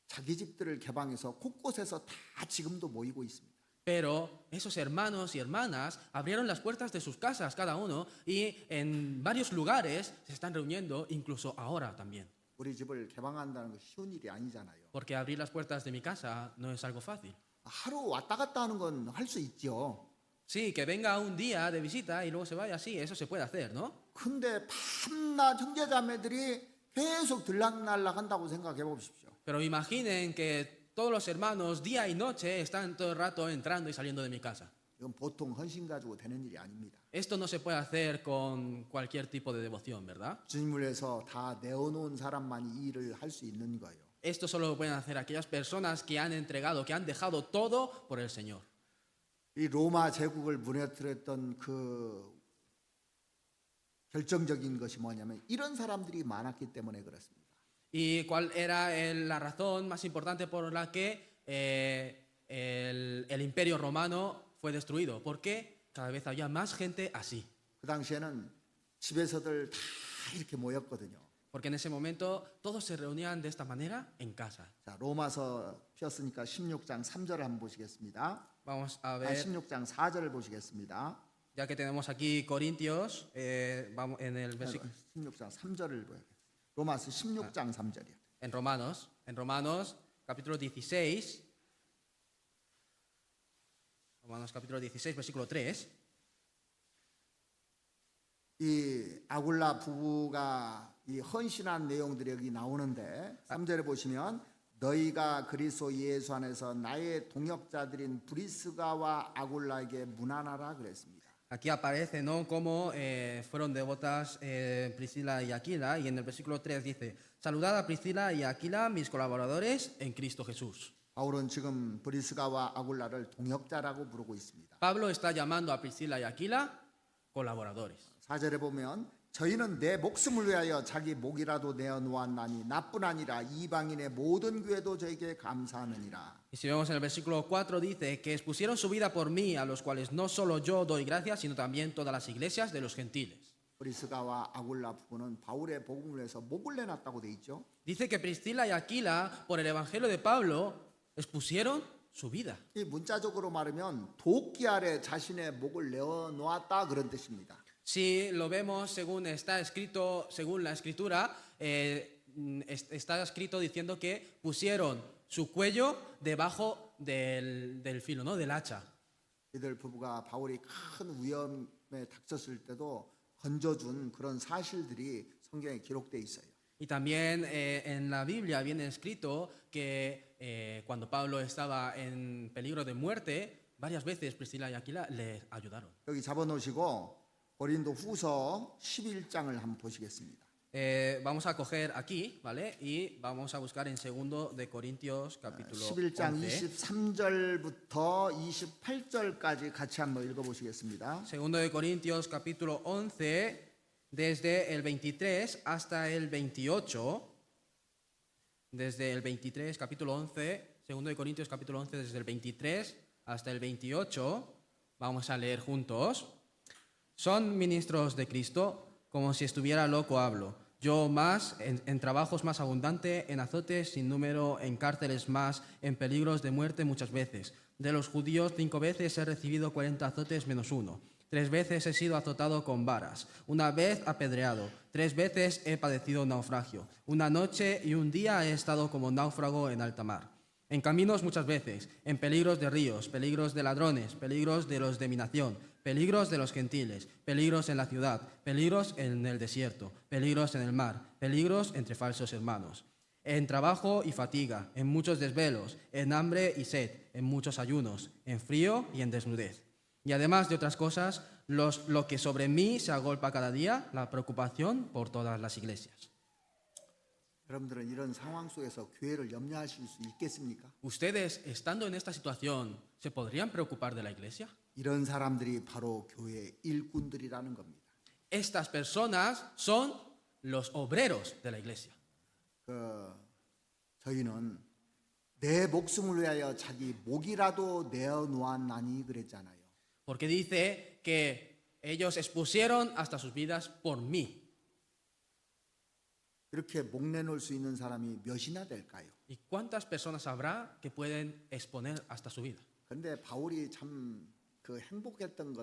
자기 집들을 개방해서 곳곳에서 다 지금도 모이고 있습니다. Pero esos hermanos y hermanas abrieron las puertas de sus casas cada uno y en varios lugares se están reuniendo, incluso ahora también. 우리 집을 개방한다는 거 쉬운 일이 아니잖아요. Porque abrir las puertas de mi casa no es algo fácil. 하루 왔다 갔다 하는 건 할 수 있죠. Sí, que venga un día de visita y luego se vaya, sí, eso se puede hacer, ¿no? 근데 밤낮 형제자매들이 계속 들락날락 한다고 생각해 보십시오. Pero imaginen que todos los hermanos día y noche están todo el rato entrando y saliendo de mi casa. 이건 보통 헌신 가지고 되는 일이 아닙니다. Esto no se puede hacer con cualquier tipo de devoción, ¿verdad? 주님을 위해서 다 내어놓은 사람만이 이 일을 할 수 있는 거예요. Esto solo lo pueden hacer aquellas personas que han entregado, que han dejado todo por el Señor. 이 로마 제국을 무너뜨렸던 그 결정적인 것이 뭐냐면 이런 사람들이 많았기 때문에 그렇습니다. ¿Y cuál era la razón más importante por la que el imperio romano fue destruido? Porque cada vez había más gente así. 그 당시에는 집에서들 다 이렇게 모였거든요. Porque en ese momento todos se reunían de esta manera en casa. 자, 로마서 폈으니까 16장 3절을 한번 보시겠습니다. Vamos a 아, ver, 16장 4절을 보시겠습니다. ya que tenemos aquí Corintios, vamos en el versículo, 16장 3절을 보여요. 로마서 16장 3절이요. en Romanos capítulo 16, Romanos capítulo 16, versículo 3. 이 아굴라 부부가 이 헌신한 내용들이 여기 나오는데 3절에 보시면 너희가 그리스도 예수 안에서 나의 동역자들인 브리스가와 아굴라에게 문안하라 그랬습니다. Aquí aparece, ¿no?, cómo fueron devotas Priscila y Aquila, y en el versículo 3 dice, saludad a Priscila y Aquila, mis colaboradores en Cristo Jesús. 바울은 지금 브리스가와 아굴라를 동역자라고 부르고 있습니다. Pablo está llamando a Priscila y Aquila colaboradores. 4절에 보면 저희는 내 목숨을 위하여 자기 목이라도 내어 놓았나니 나뿐 아니라 이방인의 모든 교회도 저에게 감사하느니라. Y si vemos en el versículo 4 dice que expusieron su vida por mí, a los cuales no solo yo doy gracias, sino también todas las iglesias de los gentiles. 브리스가와 아굴라 부부는 바울의 복음을 위해서 목을 내놨다고 돼 있죠. Dice que Priscila y Aquila, por el evangelio de Pablo, expusieron su vida. 이 문자적으로 말하면 도끼 아래 자신의 목을 내어 놓았다 그런 뜻입니다. Si lo vemos según está escrito, según la escritura, está escrito diciendo que pusieron su cuello debajo del filo, ¿no?, del hacha. 이들 부부가 바울이 큰 위험에 닥쳤을 때도 건져준 그런 사실들이 성경에 기록돼 있어요. Y también en la Biblia viene escrito que cuando Pablo estaba en peligro de muerte, varias veces Priscila y Aquila le ayudaron. 여기 잡아놓으시고 고린도 후서 11장을 한번 보시겠습니다. Vamos a coger aquí, ¿vale? Y vamos a buscar en 2 de Corintios capítulo 11장 11. 23절부터 28절까지 같이 한번 읽어보시겠습니다. 2 de Corintios capítulo 11, desde el 23 hasta el 28. Desde el 23, capítulo 11, 2 de Corintios capítulo 11, desde el 23 hasta el 28. Vamos a leer juntos. Son ministros de Cristo, como si estuviera loco hablo. yo más, en trabajos más abundante, en azotes sin número, en cárceles más, en peligros de muerte muchas veces. De los judíos 5 veces he recibido 40 azotes menos 1. 3 veces he sido azotado con varas, 1 vez apedreado, 3 veces he padecido naufragio. 1 noche y 1 día he estado como náufrago en alta mar. En caminos muchas veces, en peligros de ríos, peligros de ladrones, peligros de los de mi nación, peligros de los gentiles, peligros en la ciudad, peligros en el desierto, peligros en el mar, peligros entre falsos hermanos. En trabajo y fatiga, en muchos desvelos, en hambre y sed, en muchos ayunos, en frío y en desnudez. Y además de otras cosas, lo que sobre mí se agolpa cada día, la preocupación por todas las iglesias. 여러분들은 이런 상황 속에서 교회를 염려하실 수 있겠습니까? ¿Ustedes, estando en esta situación, se podrían preocupar de la iglesia? 이런 사람들이 바로 교회의 일꾼들이라는 겁니다. Estas personas son los obreros de la iglesia. 저희는 내 목숨을 위하여 자기 목이라도 내어 놓았나니 그랬잖아요. Porque dice que ellos expusieron hasta sus vidas por mí. 이렇게 목 내놓을 수 있는 사람이 몇이나 될까요? ¿Y cuántas personas habrá que pueden exponer hasta su vida? 그런데 바울이 참 행복했던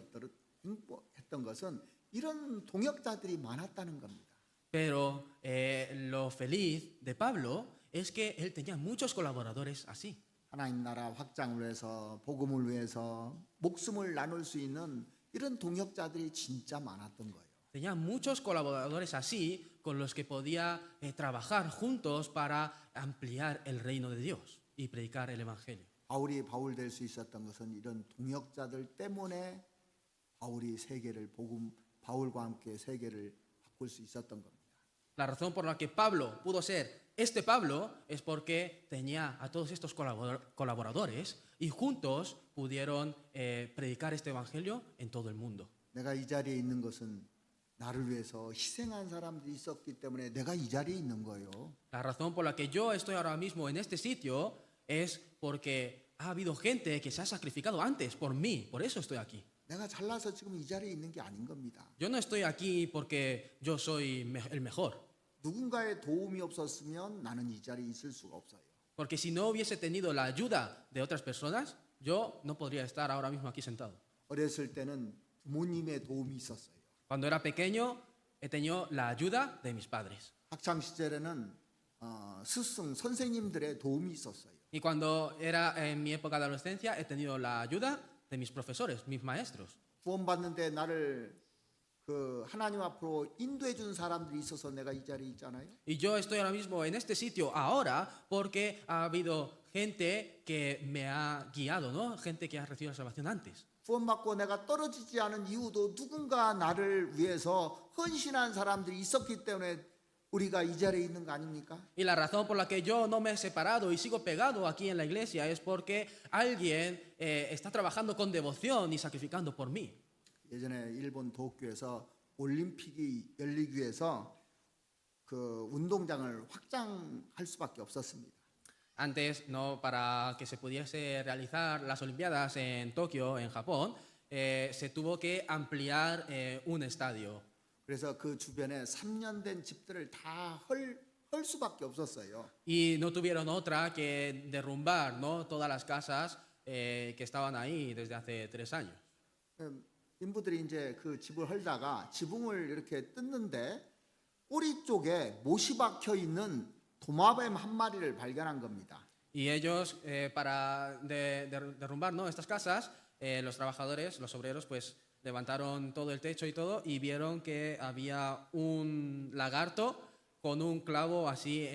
것은 이런 동역자들이 많았다는 겁니다. Pero lo feliz de Pablo es que él tenía muchos colaboradores así. 하나님 나라 확장을 위해서 복음을 위해서 목숨을 나눌 수 있는 이런 동역자들이 진짜 많았던 거예요. Tenía muchos colaboradores así con los que podía trabajar juntos para ampliar el reino de Dios y predicar el evangelio. 바울이 바울 될 수 있었던 것은 이런 동역자들 때문에 바울과 함께 세계를 바꿀 수 있었던 겁니다. La razón por la que Pablo pudo ser este Pablo es porque tenía a todos estos colaboradores y juntos pudieron predicar este evangelio en todo el mundo. 내가 이 자리에 있는 것은 나를 위해서 희생한 사람들이 있었기 때문에 내가 이 자리에 있는 거예요. La razón por la que yo estoy ahora mismo en este sitio es porque ha habido gente que se ha sacrificado antes por mí, por eso estoy aquí. 내가 잘나서 지금 이 자리에 있는 게 아닌 겁니다. Yo no estoy aquí porque yo soy el mejor, 누군가의 도움이 없었으면 나는 이 자리에 있을 수가 없어요. porque si no hubiese tenido la ayuda de otras personas, yo no podría estar ahora mismo aquí sentado. 어렸을 때는 부모님의 도움이 있었어요. Cuando era pequeño he tenido la ayuda de mis padres. 학창 시절에는 스승 선생님들의 도움이 있었어요. Y cuando era en mi época de adolescencia he tenido la ayuda de mis profesores, mis maestros. 구원받는데 나를 하나님 앞으로 인도해 준 사람들이 있어서 내가 이 자리에 있잖아요. Y yo estoy ahora mismo en este sitio ahora porque ha habido gente que me ha guiado, ¿no? Gente que ha recibido la salvación antes. 구원받고 내가 떨어지지 않은 이유도 누군가 나를 위해서 헌신한 사람들이 있었기 때문에 우리가 이 자리에 있는 거 아닙니까? Y la razón por la que yo no me he separado y sigo pegado aquí en la iglesia es porque alguien está trabajando con devoción y sacrificando por mí. 예전에 일본 도쿄에서 올림픽이 열리기 위해서 운동장을 확장할 수밖에 없었습니다. Antes, no, para que se pudiese realizar las Olimpiadas en Tokio, en Japón, se tuvo que ampliar un estadio. 그래서 그 주변에 3년 된 집들을 다 헐 수밖에 없었어요. Y no tuvieron otra que derrumbar, ¿no? Todas las casas que estaban ahí desde hace 3 años. 인부들이 이제 그 집을 헐다가 지붕을 이렇게 뜯는데 꼬리 쪽에 못이 박혀 있는 도마뱀 한 마리를 발견한 겁니다. Y ellos, para derrumbar, ¿no? Estas casas, los trabajadores, los obreros, pues levantaron todo el techo y todo y vieron que había un lagarto con un clavo así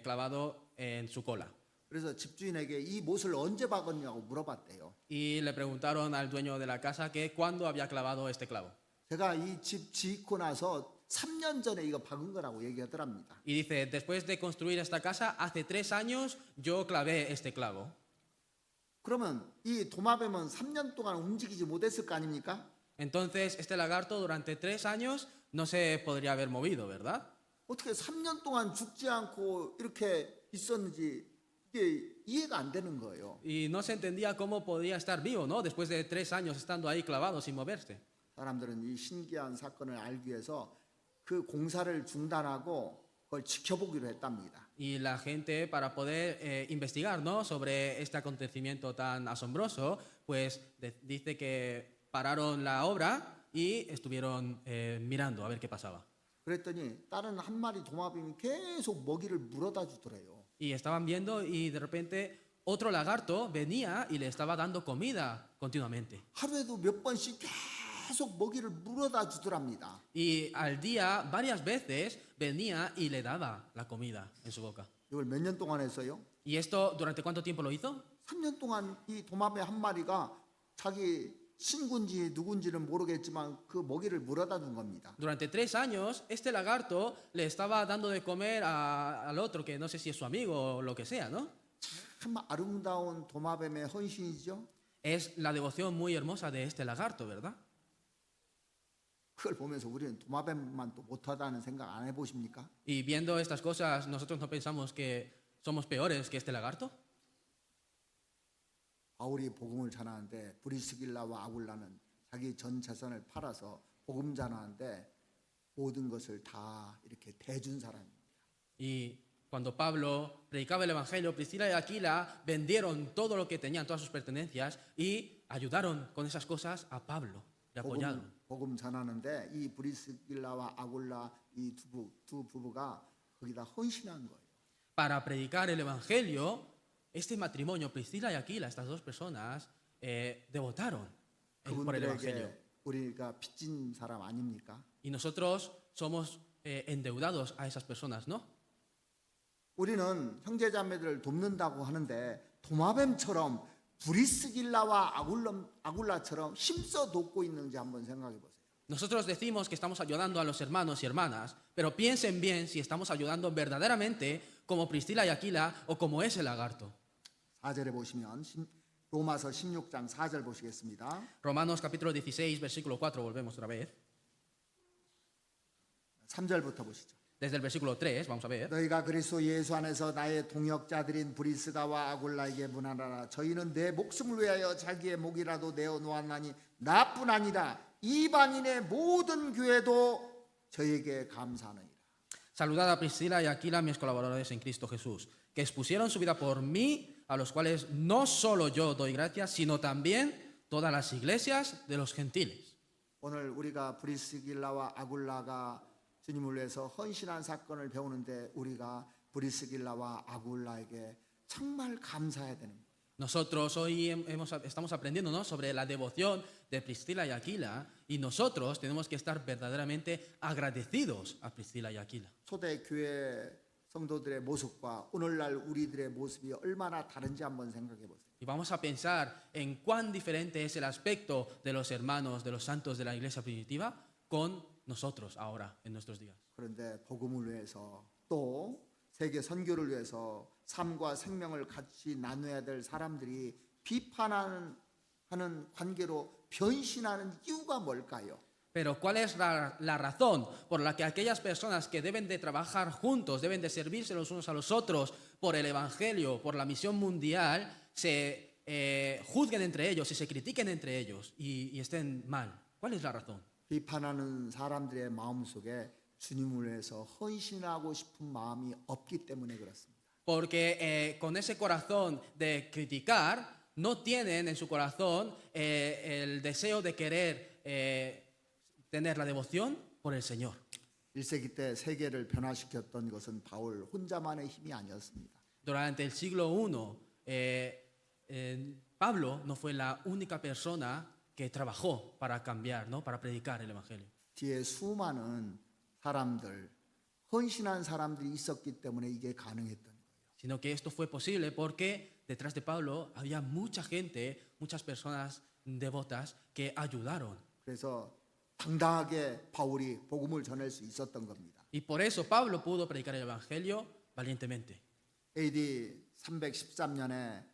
clavado en su cola. 그래서 집주인에게 이 못을 언제 박았냐고 물어봤대요. Y le preguntaron al dueño de la casa que cuándo había clavado este clavo. 제가 이 집 짓고 나서 3년 전에 이거 박은 거라고 얘기하더랍니다. Y dice, después de construir esta casa, hace 3 años yo clavé este clavo. 그러면 이 도마뱀은 3년 동안 움직이지 못했을 거 아닙니까? Entonces, este lagarto durante 3 años no se podría haber movido, ¿verdad? 어떻게 3년 동안 죽지 않고 이렇게 있었는지 이게 이해가 안 되는 거예요. Y no se entendía cómo podía estar vivo, ¿no? Después de 3 años estando ahí clavado sin moverse. 사람들은 이 신기한 사건을 알기 위해서 그 공사를 중단하고 그걸 지켜보기로 했답니다. Y la gente, para poder investigar, ¿no?, sobre este acontecimiento tan asombroso, pues dice que pararon la obra y estuvieron mirando a ver qué pasaba. 그랬더니 다른 한 마리 도마뱀이 계속 먹이를 물어다 주더래요. Y estaban viendo y de repente otro lagarto venía y le estaba dando comida continuamente. 하루에도 몇 번씩 계속 먹이를 물어다 주더랍니다. Y al día, varias veces, venía y le daba la comida en su boca. 이걸 몇 년 동안 했어요? ¿Y esto durante cuánto tiempo lo hizo? 3년 동안 이 도마뱀 한 마리가 자기 친구인지 누군지는 모르겠지만 그 먹이를 물어다 준 겁니다. Durante 3 años, este lagarto le estaba dando de comer al otro, que no sé si es su amigo o lo que sea, ¿no? 참 아름다운 도마뱀의 헌신이죠. Es la devoción muy hermosa de este lagarto, ¿verdad? 그걸 보면서 우리는 도마뱀만 또 못하다는 생각 안 해보십니까? Y viendo estas cosas, ¿nosotros no pensamos que somos peores que este lagarto? 바울이 복음을 전하는데 브리스길라와 아굴라는 자기 전 재산을 팔아서 복음 전하는데 모든 것을 다 이렇게 대준 사람입니다. Y cuando Pablo predicaba el Evangelio, Priscila y Aquila vendieron todo lo que tenían, todas sus pertenencias, y ayudaron con esas cosas a Pablo, le apoyaron. 복음 전하는데 이 브리스길라와 아굴라 이 두 부부가 거기다 헌신한 거예요. Para predicar el Evangelio, este matrimonio, Priscila y Aquila, estas dos personas, devotaron por el Evangelio. 그분들에게 우리가 빚진 사람 아닙니까? Y nosotros somos endeudados a esas personas, ¿no? 우리는 형제자매들을 돕는다고 하는데 도마뱀처럼 브리스길라와 아굴라처럼 힘써 돕고 있는지 한번 생각해 보세요. Nosotros decimos que estamos ayudando a los hermanos y hermanas, pero piensen bien si estamos ayudando verdaderamente como Priscila y Aquila o como ese lagarto. 4절에 보시면 로마서 16장 4절 보시겠습니다. Romanos capítulo 16, versículo 4, volvemos otra vez. 3절부터 보시죠. Desde el versículo 3, vamos a ver. 너희가 그리스도 예수 안에서 나의 동역자들인 브리스가와 아굴라에게 문하라. 저희는 내 목숨을 위하여 자기의 목이라도 내어 놓았나니 나뿐 아니라 이방인의 모든 교회도 저에게 감사하느니라. Saludad a Priscila y Aquila, mis colaboradores en Cristo Jesús, que expusieron su vida por mí, a los cuales no solo yo doy gracias, sino también todas las iglesias de los gentiles. 오늘 우리가 브리스길라와 아굴라가 주님을 위해서 헌신한 사건을 배우는데 우리가 브리스길라와 아굴라에게 정말 감사해야 되는 거예요. Nosotros hoy estamos aprendiendo, ¿no?, sobre la devoción de Priscila y Aquila, y nosotros tenemos que estar verdaderamente agradecidos a Priscila y Aquila. 초대교회 성도들의 모습과 오늘날 우리들의 모습이 얼마나 다른지 한번 생각해 보세요. Y vamos a pensar en cuán diferente es el aspecto de los hermanos, de los santos de la iglesia primitiva con nosotros ahora, en nuestros días. 그런데 복음을 위해서 또 세계 선교를 위해서 삶과 생명을 같이 나눠야 될 사람들이 비판하는 관계로 변신하는 이유가 뭘까요? Pero ¿cuál es la razón por la que aquellas personas que deben de trabajar juntos, deben de servirse los unos a los otros por el Evangelio, por la misión mundial, se juzguen entre ellos y se critiquen entre ellos y estén mal? ¿Cuál es la razón? 비판하는 사람들의 마음속에 주님을 위해서 헌신하고 싶은 마음이 없기 때문에 그렇습니다. Porque con ese corazón de criticar, no tienen en su corazón el deseo de querer tener la devoción por el Señor. 1세기 때 세계를 변화시켰던 것은 바울 혼자만의 힘이 아니었습니다. Durante el siglo I, Pablo no fue la única persona que trabajó para cambiar, ¿no?, para predicar el Evangelio. 뒤에 수많은 사람들, 헌신한 사람들이 있었기 때문에 이게 가능했던 거예요. Sino que esto fue posible porque detrás de Pablo había mucha gente, muchas personas devotas que ayudaron. 그래서 당당하게 바울이 복음을 전할 수 있었던 겁니다. Y por eso Pablo pudo predicar el Evangelio valientemente. AD 313년에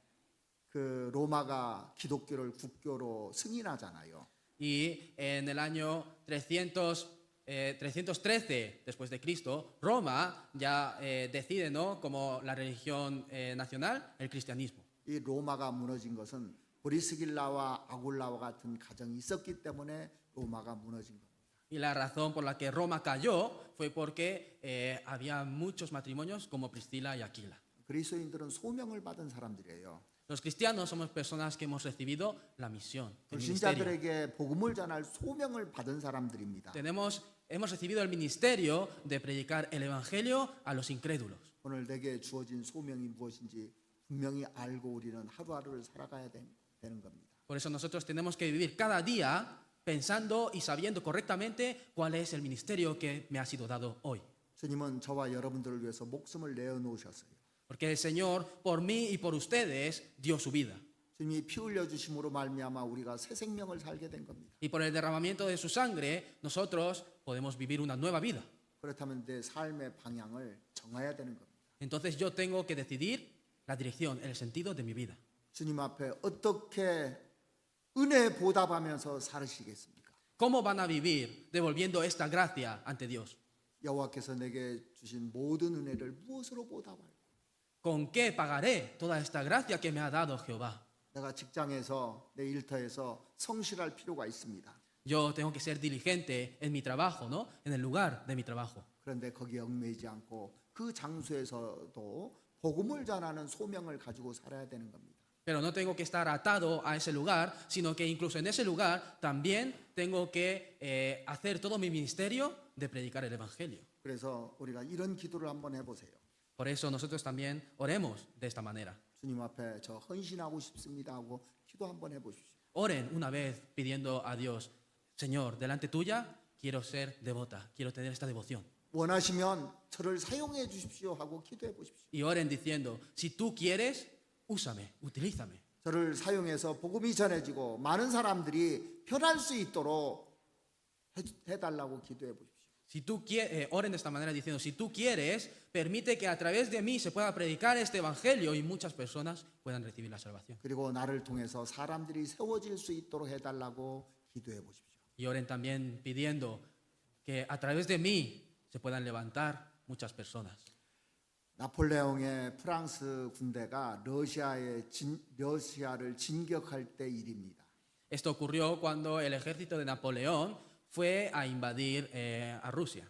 그 로마가 기독교를 국교로 승인하잖아요. Y en el año 313 después de Cristo, Roma ya decide, ¿no?, como la religión nacional, el cristianismo. 이 로마가 무너진 것은 브리스길라와 아굴라와 같은 가정이 있었기 때문에 로마가 무너진 겁니다. Y la razón por la que Roma cayó fue porque había muchos matrimonios como Priscila y Aquila. 그리스도인들은 소명을 받은 사람들이에요. Los cristianos somos personas que hemos recibido la misión, el ministerio. 불신자들에게 복음을 전할 소명을 받은 사람들입니다. Hemos recibido el ministerio de predicar el evangelio a los incrédulos. 오늘 내게 주어진 소명이 무엇인지 분명히 알고 우리는 하루하루를 살아가야 되는 겁니다. Por eso nosotros tenemos que vivir cada día pensando y sabiendo correctamente cuál es el ministerio que me ha sido dado hoy. 주님은 저와 여러분들을 위해서 목숨을 내어놓으셨어요. Porque el Señor, por mí y por ustedes, dio su vida. 주님이 피 흘려 주심으로 말미암아 우리가 새 생명을 살게 된 겁니다. Y por el derramamiento de su sangre, nosotros podemos vivir una nueva vida. 그렇다면 내 삶의 방향을 정해야 되는 겁니다. Entonces yo tengo que decidir la dirección, el sentido de mi vida. 주님 앞에 어떻게 은혜 보답하면서 살으시겠습니까? ¿Cómo van a vivir devolviendo esta gracia ante Dios? 여호와께서 내게 주신 모든 은혜를 무엇으로 보답할까? ¿Con qué pagaré toda esta gracia que me ha dado Jehová? 내가 직장에서 내 일터에서 성실할 필요가 있습니다. Yo tengo que ser diligente en mi trabajo, ¿no? En el lugar de mi trabajo. 그런데 거기에 얽매이지 않고 그 장소에서도 복음을 전하는 소명을 가지고 살아야 되는 겁니다. Pero no tengo que estar atado a ese lugar, sino que incluso en ese lugar también tengo que hacer todo mi ministerio de predicar el evangelio. 그래서 우리가 이런 기도를 한번 해보세요. Por eso nosotros también oremos de esta manera. 주님 앞에 저 헌신하고 싶습니다 하고 기도 한번 해보십시오. Oren una vez pidiendo a Dios, Señor, delante tuya quiero ser devota, quiero tener esta devoción. 원하시면 저를 사용해 주십시오 하고 기도해 보십시오. Y oren diciendo, si tú quieres, úsame, utilízame. 저를 사용해서 복음이 전해지고 많은 사람들이 변할 수 있도록 해달라고 기도해 보십시오. Si tú oren de esta manera diciendo, si tú quieres, permite que a través de mí se pueda predicar este evangelio y muchas personas puedan recibir la salvación. 그리고 나를 통해서 사람들이 세워질 수 있도록 해달라고 기도해 보십시오. Y oren también pidiendo que a través de mí se puedan levantar muchas personas. 나폴레옹의 프랑스 군대가 러시아를 진격할 때 일입니다. Esto ocurrió cuando el ejército de Napoleón fue a invadir a Rusia.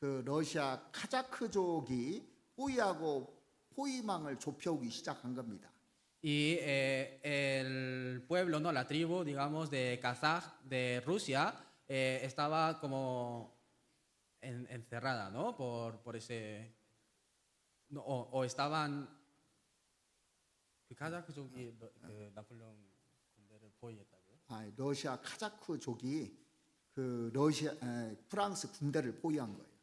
그 러시아 카자크족이 포위하고 포위망을 좁혀오기 시작한 겁니다. Y el pueblo, no, la tribu, digamos, de Kazaj de Rusia estaba como encerrada, ¿no? Por ese, no, o estaban. 러시아 카자크족이 프랑스 군대를 포위한 거예요.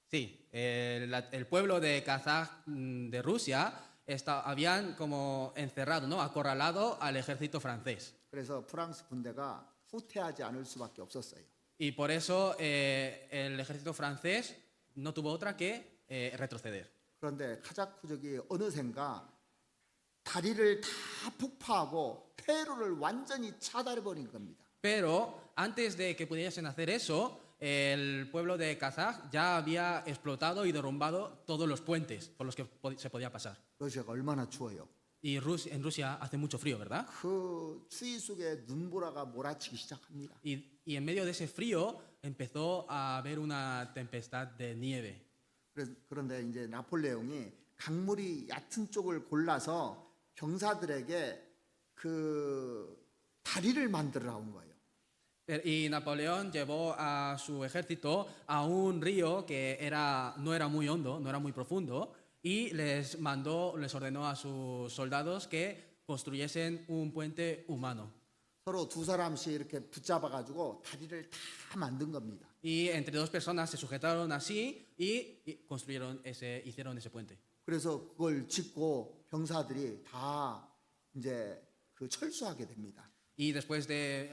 Sí, el pueblo de Kazaj de Rusia habían como encerrado, ¿no? Acorralado al ejército francés. 그래서 프랑스 군대가 후퇴하지 않을 수밖에 없었어요. Y por eso el ejército francés no tuvo otra que retroceder. 그런데 카자크족이 어느샌가 다리를 다 폭파하고 퇴로를 완전히 차단해버린 겁니다. Pero antes de que pudiesen hacer eso, el pueblo de Kazaj ya había explotado y derrumbado todos los puentes por los que se podía pasar. 러시아가 얼마나 추워요. Y en Rusia hace mucho frío, ¿verdad? 그 추위 속에 눈보라가 몰아치기 시작합니다. Y en medio de ese frío empezó a haber una tempestad de nieve. 그런데 이제 나폴레옹이 강물이 얕은 쪽을 골라서 병사들에게 그 다리를 만들어 온 거예요. Y Napoleón llevó a su ejército a un río que no era muy hondo, no era muy profundo, y les ordenó a sus soldados que construyesen un puente humano. 서로 두 사람씩 이렇게 붙잡아가지고 다리를 다 만든 겁니다. Y entre dos personas se sujetaron así y hicieron ese puente. 그래서 그걸 짓고 병사들이 다 이제 그 철수하게 됩니다. Y después de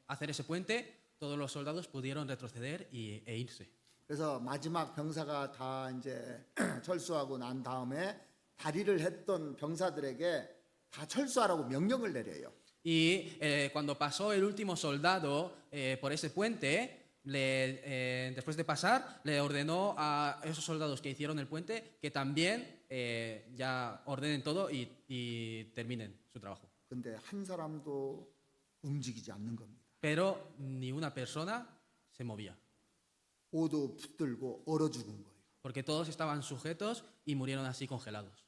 hacer ese puente, todos los soldados pudieron retroceder e irse. 그래서 마지막 병사가 다 이제 철수하고 난 다음에 다리를 했던 병사들에게 다 철수하라고 명령을 내려요. Y cuando pasó el último soldado por ese puente, después de pasar, le ordenó a esos soldados que hicieron el puente que también ya ordenen todo y terminen su trabajo. 근데 한 사람도 움직이지 않는 겁니다. Pero ni una persona se movía, 모두 붙들고 얼어 죽은 거예요. porque todos estaban sujetos y murieron así congelados.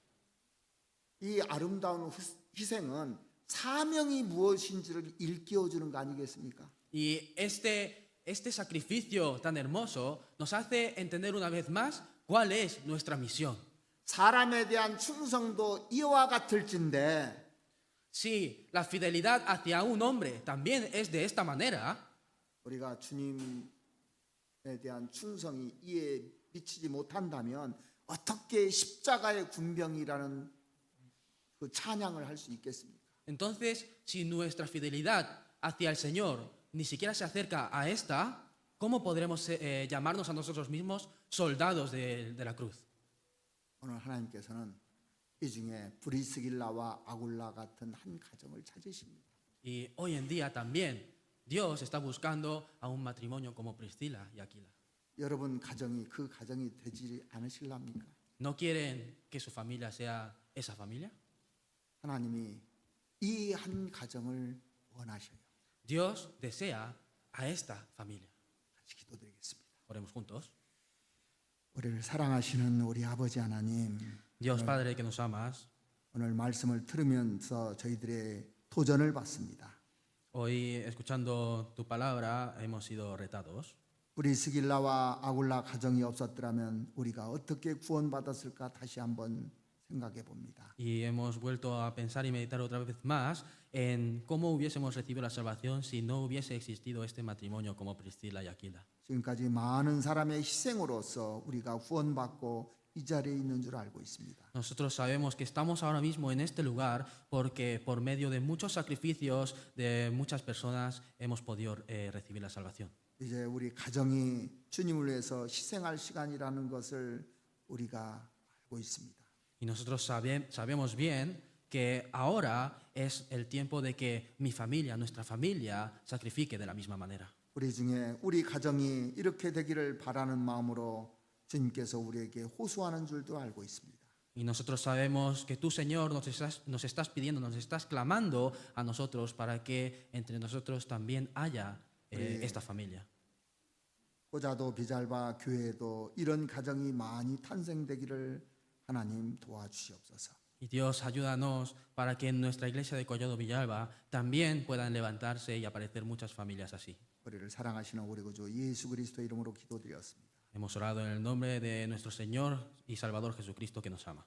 이 아름다운 희생은 사명이 무엇인지를 일깨워주는 거 아니겠습니까? Y este sacrificio tan hermoso nos hace entender una vez más cuál es nuestra misión. 사람에 대한 충성도 이와 같을진데 Si la fidelidad hacia un hombre también es de esta manera, 우리가 주님에 대한 충성이 이에 미치지 못한다면 어떻게 십자가의 군병이라는 그 찬양을 할 수 있겠습니까? entonces si nuestra fidelidad hacia el Señor ni siquiera se acerca a esta, ¿cómo podremos llamarnos a nosotros mismos soldados de la cruz? 오늘 하나님께서는 이 중에 브리스길라와 아굴라 같은 한 가정을 찾으십니다. Y hoy en día también Dios está buscando a un matrimonio como Priscila y Aquila. 여러분 가정이 그 가정이 되지 않으실랍니까? ¿No quieren que su familia sea esa familia? 하나님이 이 한 가정을 원하셔요. Dios desea a esta familia. 같이 기도드리겠습니다. Oremos juntos. 우리를 사랑하시는 우리 아버지 하나님, Dios Padre que nos amas, 오늘 말씀을 들으면서 저희들의 도전을 받습니다. hoy escuchando tu palabra hemos sido retados. 브리스길라와 아굴라 가정이 없었더라면 우리가 어떻게 구원받았을까 다시 한번 생각해 봅니다. Y hemos vuelto a pensar y meditar otra vez más en cómo hubiésemos recibido la salvación si no hubiese existido este matrimonio como Priscila y Aquila. 지금까지 많은 사람의 희생으로서 우리가 구원받고 이 자리에 있는 줄 알고 있습니다. Nosotros sabemos que estamos ahora mismo en este lugar porque por medio de muchos sacrificios de muchas personas hemos podido recibir la salvación. 이제 우리 가정이 주님을 위해서 희생할 시간이라는 것을 우리가 알고 있습니다. Y nosotros sabemos bien que ahora es el tiempo de que mi familia, nuestra familia, sacrifique de la misma manera. 우리 중에 우리 가정이 이렇게 되기를 바라는 마음으로 주님께서 우리에게 호소하는 줄도 알고 있습니다. Y nosotros sabemos que tú, Señor, nos estás pidiendo, nos estás clamando a nosotros para que entre nosotros también haya esta familia. 고자도 비잘바 교회에도 이런 가정이 많이 탄생되기를 하나님 도와주시옵소서. Y Dios, ayúdanos para que en nuestra iglesia de Collado Villalba también puedan levantarse y aparecer muchas familias así. 우리를 사랑하시는 우리 구주 예수 그리스도의 이름으로 기도드렸습니다. Hemos orado en el nombre de nuestro Señor y Salvador Jesucristo que nos ama.